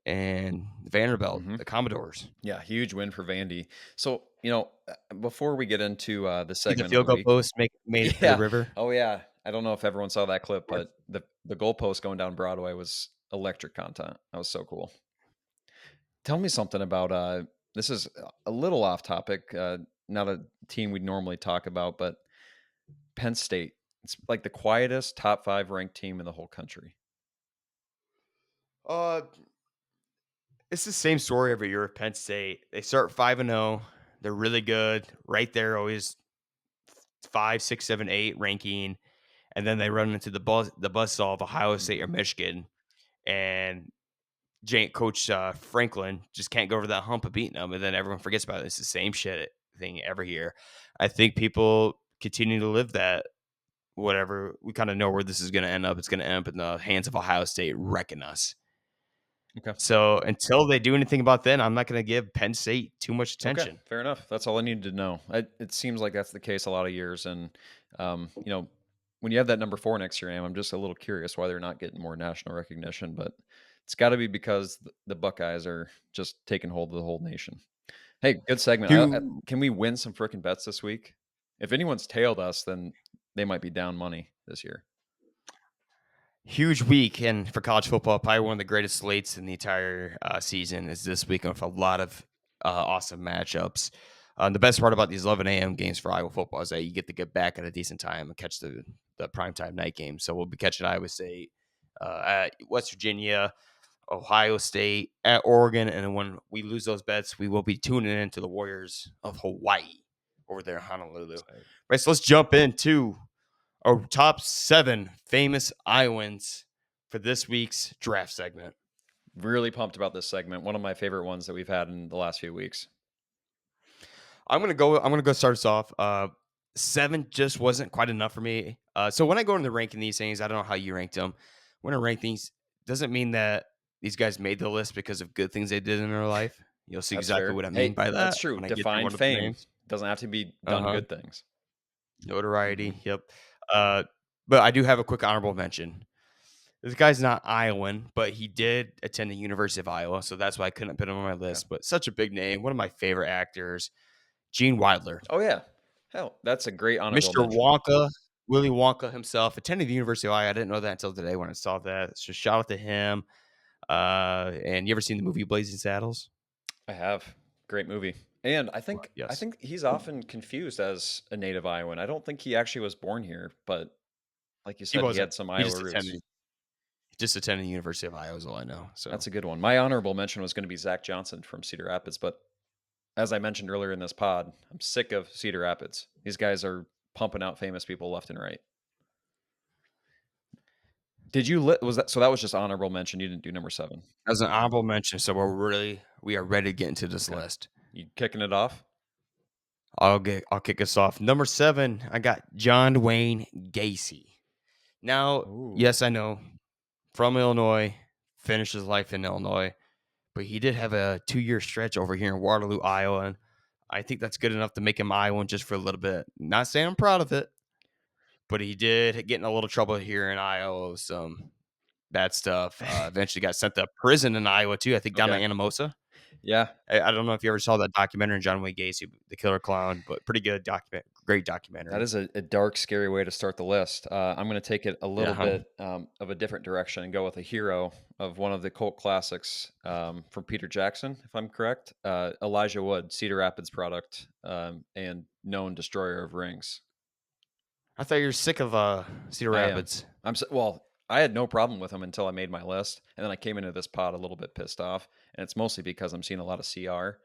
And Vanderbilt, the Commodores. Yeah, huge win for Vandy. So, before we get into the See the segment of field the goal week. post made it to the Yeah. river. Oh, yeah. I don't know if everyone saw that clip, but the goalpost going down Broadway was electric content. That was so cool. Tell me something about this is a little off topic, not a team we'd normally talk about, but Penn State. It's like the quietest top 5 ranked team in the whole country. Uh, it's the same story every year with Penn State. They start 5-0. They're really good, right there, always 5, 6, 7, 8 ranking, and then they run into the buzzsaw of Ohio State or Mhm. Michigan, and Coach Franklin just can't go over that hump of beating them, and then everyone forgets about it. It's the same shit thing every year. I think people continue to live that. Whatever, we kind of know where this is going to end up. It's going to end up in the hands of Ohio State wrecking us. Okay. So until they do anything about that, I'm not going to give Penn State too much Okay, attention. fair enough. That's all I needed to know. It seems like that's the case a lot of years, and when you have that number 4 next to your name, I'm just a little curious why they're not getting more national recognition. But it's got to be because the Buckeyes are just taking hold of the whole nation. Hey, good segment. Do Can we win some freaking bets this week? If anyone's tailed us, then they might be down money this year. Huge weekend for college football. Probably one of the greatest slates in the entire season is this weekend with a lot of awesome matchups. The best part about these 11 a.m. games for Iowa football is that you get to get back at a decent time and catch the primetime night game. So we'll be catching Iowa State at West Virginia, Ohio State, at Oregon. And when we lose those bets, we will be tuning into the Warriors of Hawaii over there in Honolulu. Right, so let's jump into our top 7 famous Iowans for this week's draft segment. Really pumped about this segment. One of my favorite ones that we've had in the last few weeks. I'm gonna go start us off. 7 just wasn't quite enough for me. So when I go into ranking these things, I don't know how you ranked them. When I rank these, doesn't mean that these guys made the list because of good things they did in their life. You'll see That's exactly fair. what I mean Hey, by that's that true. when I get through Define one of the fame. names. Doesn't have to be Uh done huh. good things. Notoriety. Mhm. Yep. But I do have a quick honorable mention. This guy's not Iowan, but he did attend the University of Iowa, so that's why I couldn't put him on my Okay. list. But such a big name, one of my favorite actors, Gene Wilder. Oh yeah. Hell, that's a great honorable Mr. mention. Wonka, Willy Wonka himself, attended the University of Iowa. I didn't know that until today when I saw that. So shout out to him. And you ever seen the movie Blazing Saddles? I have. Great movie. And I Yes. think he's often confused as a native Iowan. I don't think he actually was born here, but like you He said, he wasn't. had some He Iowa just roots. attended the University of Iowa is all I know. So That's a good one. My honorable mention was going to be Zach Johnson from Cedar Rapids, but as I mentioned earlier in this pod, I'm sick of Cedar Rapids. These guys are pumping out famous people left and right. Did you was that so that was just honorable mention. You didn't do number 7. as an honorable mention, so we are ready to get into this Okay. list. You kicking it off? I'll kick us off. Number 7, I got John Wayne Gacy. Now, Ooh. yes, I know from Illinois, finished his life in Illinois, but he did have a 2-year stretch over here in Waterloo, Iowa. And I think that's good enough to make him Iowan just for a little bit. Not saying I'm proud of it, but he did get in a little trouble here in Iowa with some bad stuff. Eventually got sent to prison in Iowa too. I think down in Okay. Anamosa. Yeah. I don't know if you ever saw that documentary on John Wayne Gacy, The Killer Clown, but pretty good great That documentary. is a dark, scary way to start the list. I'm going to take it a Yeah, little huh? bit of a different direction and go with a hero of one of the cult classics from Peter Jackson, if I'm correct. Elijah Wood, Cedar Rapids product, and known destroyer of rings. I thought you were sick of Cedar I am. Rapids. Well, I had no problem with him until I made my list, and then I came into this pod a little bit pissed off, and it's mostly because I'm seeing a lot of CR.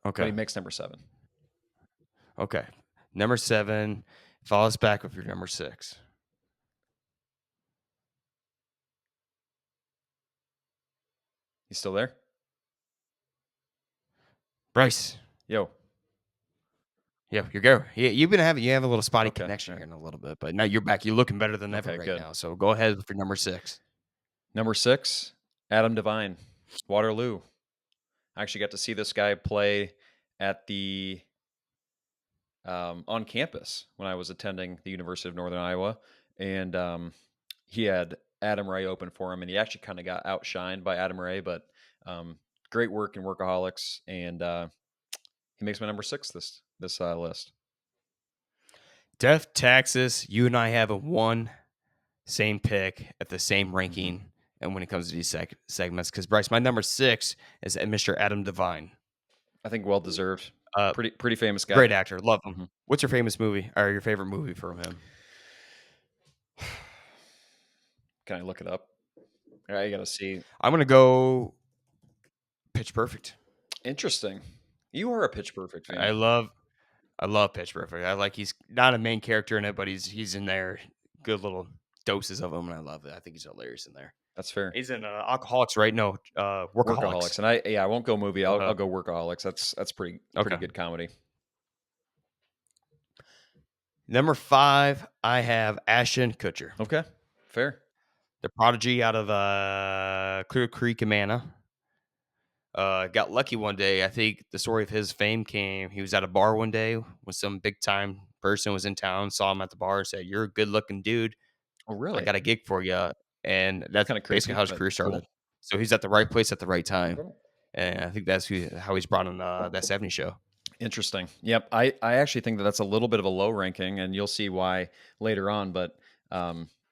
But Okay. he makes number 7. Okay. Number 7. Follow us back with your number 6. He's still there? Bryce. Yo. Yeah, you're go. Yeah, you have a little spotty Okay. connection All here right. in a little bit, but now you're back. You're looking better than ever Okay. right Good. now. So go ahead for number 6. Number 6, Adam Devine, Waterloo. I actually got to see this guy play at the on campus when I was attending the University of Northern Iowa, and he had Adam Ray open for him, and he actually kind of got outshined by Adam Ray, but great work in Workaholics, and he makes my number 6 this list. Death Taxes. You and I have a one same pick at the same ranking, and when it comes to these segments, because Bryce, my number 6 is Mr. Adam Devine. I think well deserved. Uh, Pretty famous guy. Great actor, love him. hmm What's your famous movie or your favorite movie from him? Can I look it up? I gotta see. I'm gonna go Pitch Perfect. Interesting. You are a Pitch Perfect I fan. love I love Pitch Perfect. I like he's not a main character in it, but he's in there. Good little doses of him, and I love it. I think he's hilarious in there. That's fair. He's in Alcoholics, right? No, Workaholics. Workaholics, and I won't go movie. Uh, I'll go Workaholics. That's pretty okay. good comedy. Number 5, I have Ashton Kutcher, Okay, fair. the prodigy out of Clear Creek, Amana. Got lucky one day. I think the story of his fame came. He was at a bar one day when some big time person was in town, saw him at the bar, said, "You're a good looking dude. Oh, I really? got a gig for you." And It's that's kind of basically crazy, how his but career cool. started. So he's at the right place at the right time. Cool. And I think how he's brought on that 70 show. Interesting. Yep. I actually think that that's a little bit of a low ranking, and you'll see why later on. But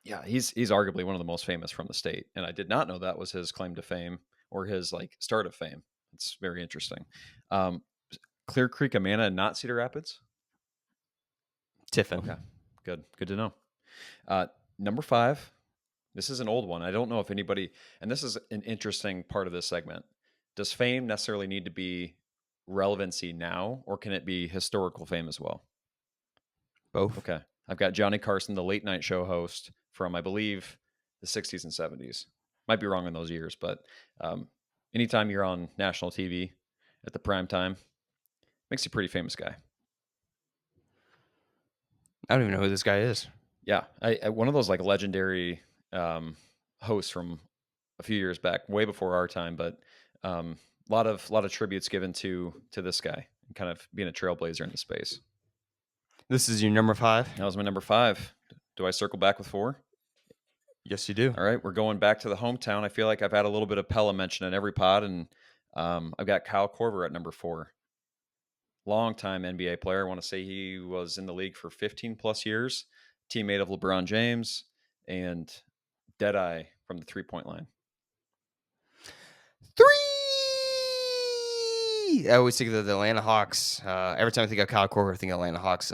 yeah, he's arguably one of the most famous from the state, and I did not know that was his claim to fame or his like start of fame. It's very interesting. Um, Clear Creek, Amana, and not Cedar Rapids. Tiffin. Okay, good to know. Number 5. This is an old one. I don't know if anybody, and this is an interesting part of this segment. Does fame necessarily need to be relevancy now, or can it be historical fame as well? Both. Okay. I've got Johnny Carson, the late night show host from, I believe, the 60s and 70s. Might be wrong in those years, but anytime you're on national TV at the prime time, makes you a pretty famous guy. I don't even know who this guy is. Yeah. One of those like legendary hosts from a few years back, way before our time, but a lot of tributes given to this guy and kind of being a trailblazer in the space. This is your number 5? That was my number 5. Do I circle back with 4? Yes, you do. All right, we're going back to the hometown. I feel like I've had a little bit of Pella mention in every pod, and I've got Kyle Korver at number 4. Long-time NBA player. I want to say he was in the league for 15 plus years. Teammate of LeBron James and Deadeye from the three-point line. 3. I always think of the Atlanta Hawks. Every time I think of Kyle Korver, I think of Atlanta Hawks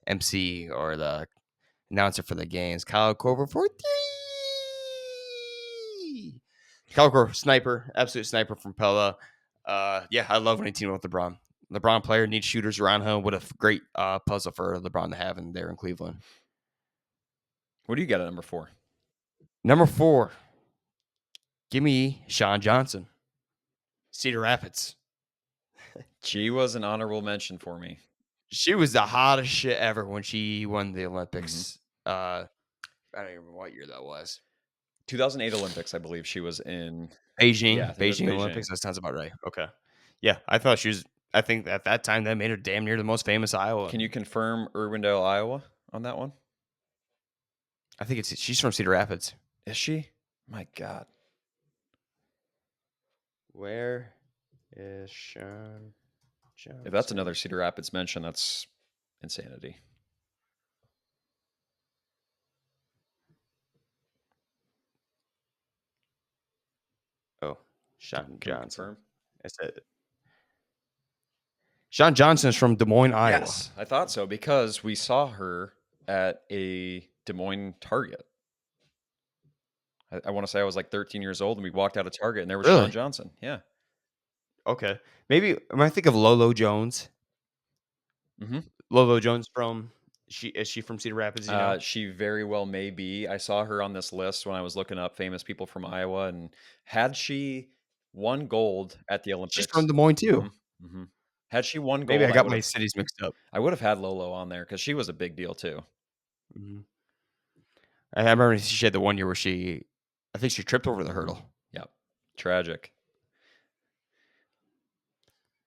MC or the announcer for the games. Kyle Korver for 3. Kyle Korver, sniper, absolute sniper from Pella. Yeah, I love when he teamed up with LeBron. LeBron player needs shooters around him. What a great puzzle for LeBron to have in there in Cleveland. What do you got at number 4? Number 4, give me Sean Johnson, Cedar Rapids. She was an honorable mention for me. She was the hottest shit ever when she won the Olympics. I don't even remember what year that was. 2008 Olympics, I believe she was in. Beijing. Yeah, I think it was Beijing Olympics. That sounds about right. Okay. Yeah, I thought she was. I think at that time that made her damn near the most famous Iowa. Can you confirm Urbandale, Iowa on that one? I think she's from Cedar Rapids. Is she? My God. Where is Sean Johnson? If that's another Cedar Rapids mention, that's insanity. Oh, Sean Can we Johnson. confirm? I said it. Sean Johnson is from Des Moines, Iowa. Yes, I thought so because we saw her at a Des Moines Target. I want to say I was like 13 years old, and we walked out of Target, and there was Really? Sean Johnson. Yeah. Okay. Maybe when I think of Lolo Jones. Mm-hmm. Lolo Jones is she from Cedar Rapids? You know? She very well may be. I saw her on this list when I was looking up famous people from Iowa, and had she won gold at the Olympics, She's from Des Moines too. Mm-hmm. Had she won gold, Maybe I got my cities mixed up. I would have had Lolo on there because she was a big deal too. Mm-hmm. I remember she had the one year where I think she tripped over the hurdle. Yep. Tragic.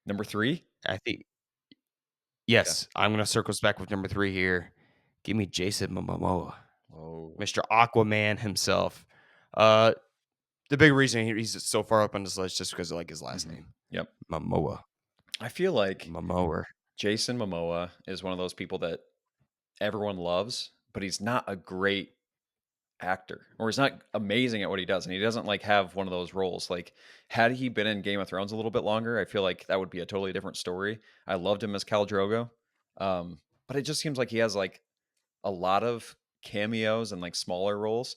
Number 3? I think. Yes, I'm going to circle us back with number 3 here. Give me Jason Momoa. Whoa. Mr. Aquaman himself. The big reason he's so far up on this list just because of like his last name. Yep. Momoa. I feel like Momoa. Jason Momoa is one of those people that everyone loves, but he's not a great actor, or he's not amazing at what he does, and he doesn't like have one of those roles. Like, had he been in Game of Thrones a little bit longer, I feel like that would be a totally different story. I loved him as Khal Drogo, but it just seems like he has like a lot of cameos and like smaller roles.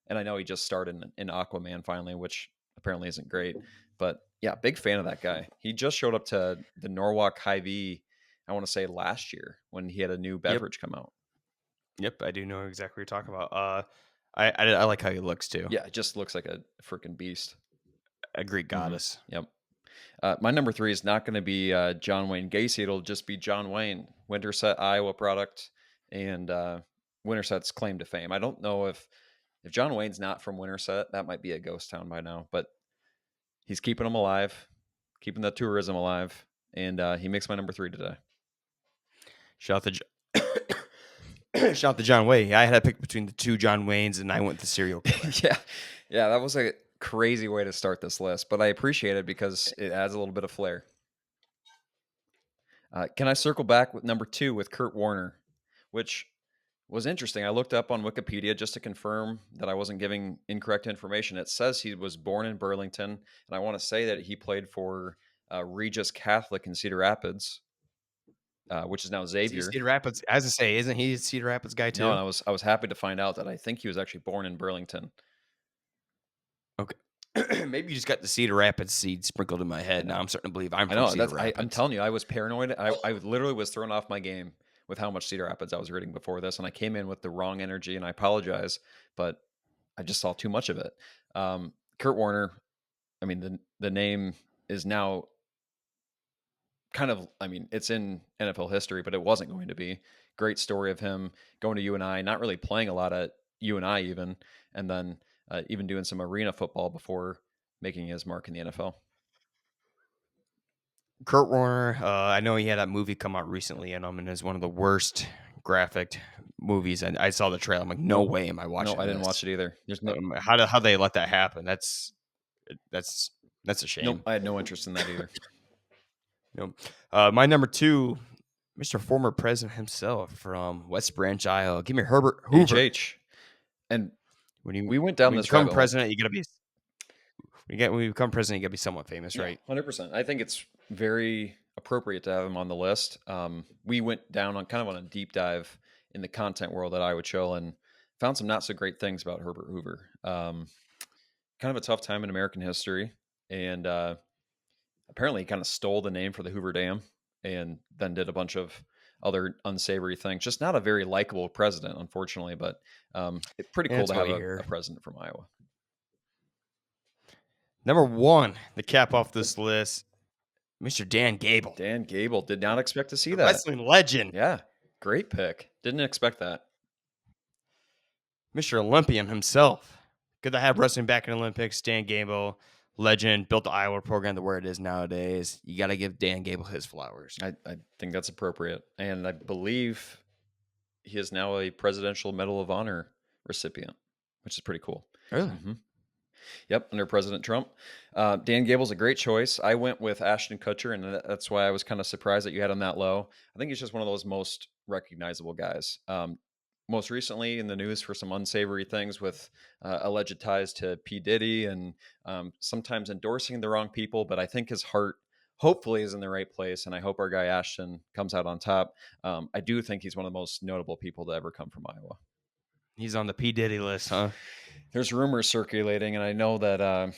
And I know he just starred in Aquaman finally, which apparently isn't great, but yeah, big fan of that guy. He just showed up to the Norwalk Hy-Vee, I want to say last year, when he had a new beverage come out. Yep, I do know exactly what you're talking about. I like how he looks too. Yeah, it just looks like a freaking beast. A Greek goddess. Yep. My number 3 is not going to be John Wayne Gacy. It'll just be John Wayne, Winterset, Iowa product, and Winterset's claim to fame. I don't know if John Wayne's not from Winterset, that might be a ghost town by now, but he's keeping them alive, keeping the tourism alive, and he makes my number 3 today. Shout out to John Wayne. I had to pick between the two John Waynes, and I went the serial killer. yeah, that was a crazy way to start this list, but I appreciate it because it adds a little bit of flair. Can I circle back with number 2 with Kurt Warner, which was interesting. I looked up on Wikipedia just to confirm that I wasn't giving incorrect information. It says he was born in Burlington, and I want to say that he played for Regis Catholic in Cedar Rapids, which is now Xavier. Cedar Rapids, as I say, isn't he a Cedar Rapids guy too? No, and I was happy to find out that I think he was actually born in Burlington. Okay. Maybe you just got the Cedar Rapids seed sprinkled in my head. Now I'm starting to believe I'm from Cedar Rapids. I'm telling you, I was paranoid. I literally was thrown off my game with how much Cedar Rapids I was reading before this, and I came in with the wrong energy, and I apologize, but I just saw too much of it. Kurt Warner, I mean, the name is now kind of, I mean, it's in NFL history, but it wasn't going to be. Great story of him going to UNI, not really playing a lot at UNI even, and then even doing some arena football before making his mark in the NFL. Kurt Warner, I know he had that movie come out recently, and it's one of the worst graphic movies. And I saw the trailer. I'm like, no way am I watching. No, I didn't watch it either. There's no how they let that happen. That's a shame. Nope, I had no interest in that either. My number 2, Mr. Former President himself from West Branch, Iowa. Give me Herbert Hoover. HH. And When we went down you this become rabbit hole. president, you gotta be. When you become president, you gotta be somewhat famous, Yeah, right? 100%. I think it's very appropriate to have him on the list. We went down on kind of on a deep dive in the content world at Iowa Chill and found some not so great things about Herbert Hoover. Kind of a tough time in American history, and apparently he kind of stole the name for the Hoover Dam and then did a bunch of other unsavory things. Just not a very likable president, unfortunately, but it's pretty Yeah, cool that's to what have you a hear. president from Iowa. Number 1, the cap off this list, Mr. Dan Gable, Dan Gable, did not expect to see the that. wrestling legend, Yeah, great pick. Didn't expect that. Mr. Olympian himself. Good to have wrestling back in the Olympics. Dan Gable, legend, built the Iowa program to where it is nowadays. You got to give Dan Gable his flowers. I think that's appropriate. And I believe he is now a Presidential Medal of Honor recipient, which is pretty cool. Really? Mm-hmm. Yep, under President Trump. Dan Gable's a great choice. I went with Ashton Kutcher, and that's why I was kind of surprised that you had him that low. I think he's just one of those most recognizable guys. Most recently in the news for some unsavory things with alleged ties to P. Diddy and sometimes endorsing the wrong people, but I think his heart hopefully is in the right place, and I hope our guy Ashton comes out on top. I do think he's one of the most notable people to ever come from Iowa. He's on the P. Diddy list, huh? There's rumors circulating, and I know that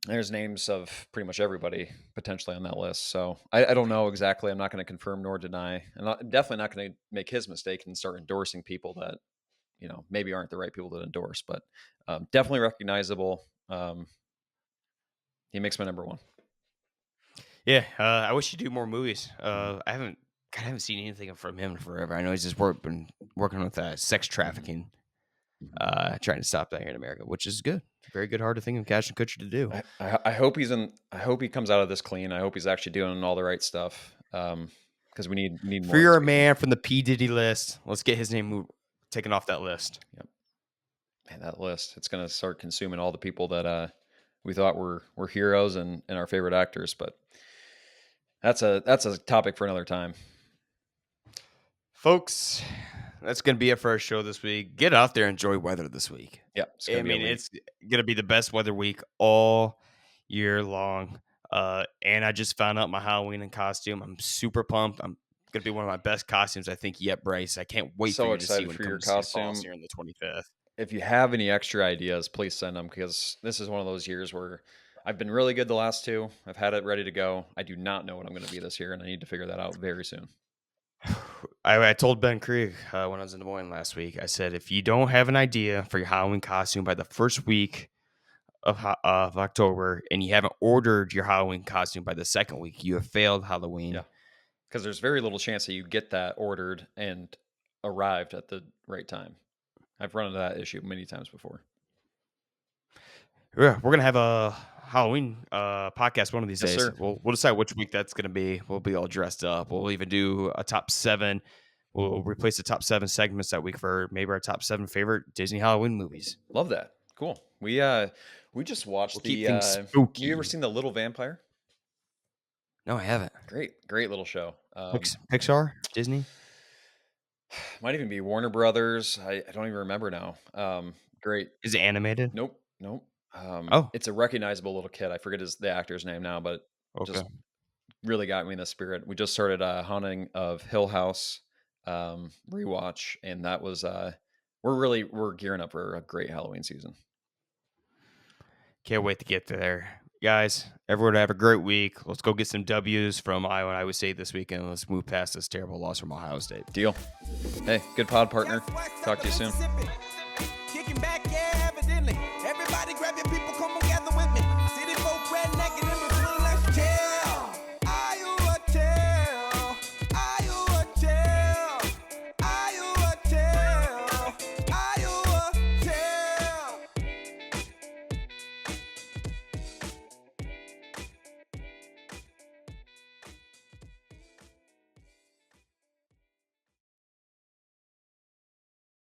there's names of pretty much everybody potentially on that list. So I don't know exactly. I'm not going to confirm nor deny. And I'm definitely not going to make his mistake and start endorsing people that, maybe aren't the right people to endorse, but definitely recognizable. He makes my number 1. Yeah, I wish he'd do more movies. I haven't seen anything from him in forever. I know he's just been working with sex trafficking, trying to stop that here in America, which is good. Very good, hard to think of Ashton Kutcher to do. I hope I hope he comes out of this clean. I hope he's actually doing all the right stuff. Because we need more. For your man from the P. Diddy list, let's get his name taken off that list. Yep. Man, that list, it's going to start consuming all the people that we thought were heroes and our favorite actors, but that's a topic for another time. Folks, that's going to be it for our show this week. Get out there and enjoy weather this week. Yeah, it's going to be the best weather week all year long. And I just found out my Halloween and costume. I'm super pumped. I'm going to be one of my best costumes, I think, yet, Bryce. I can't wait for you to see when it comes to fall here on the 25th. If you have any extra ideas, please send them, because this is one of those years where I've been really good the last 2. I've had it ready to go. I do not know what I'm going to be this year, and I need to figure that out very soon. I told Ben Krieg when I was in Des Moines last week, I said, if you don't have an idea for your Halloween costume by the first week of October and you haven't ordered your Halloween costume by the second week, you have failed Halloween. Yeah, because there's very little chance that you get that ordered and arrived at the right time. I've run into that issue many times before. Yeah, we're going to have a Halloween podcast one of these days. Sir. We'll decide which week that's going to be. We'll be all dressed up. We'll even do a top 7. We'll replace the top 7 segments that week for maybe our top 7 favorite Disney Halloween movies. Love that. Cool. We just watched keep things spooky. You ever seen The Little Vampire? No, I haven't. Great little show. Pixar? Disney? Might even be Warner Brothers. I don't even remember now. Great. Is it animated? Nope. It's a recognizable little kid. I forget the actor's name now, but just really got me in the spirit. We just started Haunting of Hill House rewatch, and that was we're gearing up for a great Halloween season. Can't wait to get there. Guys, everyone have a great week. Let's go get some W's from Iowa and Iowa State this weekend. Let's move past this terrible loss from Ohio State. Deal. Hey, good pod partner. Talk to you soon.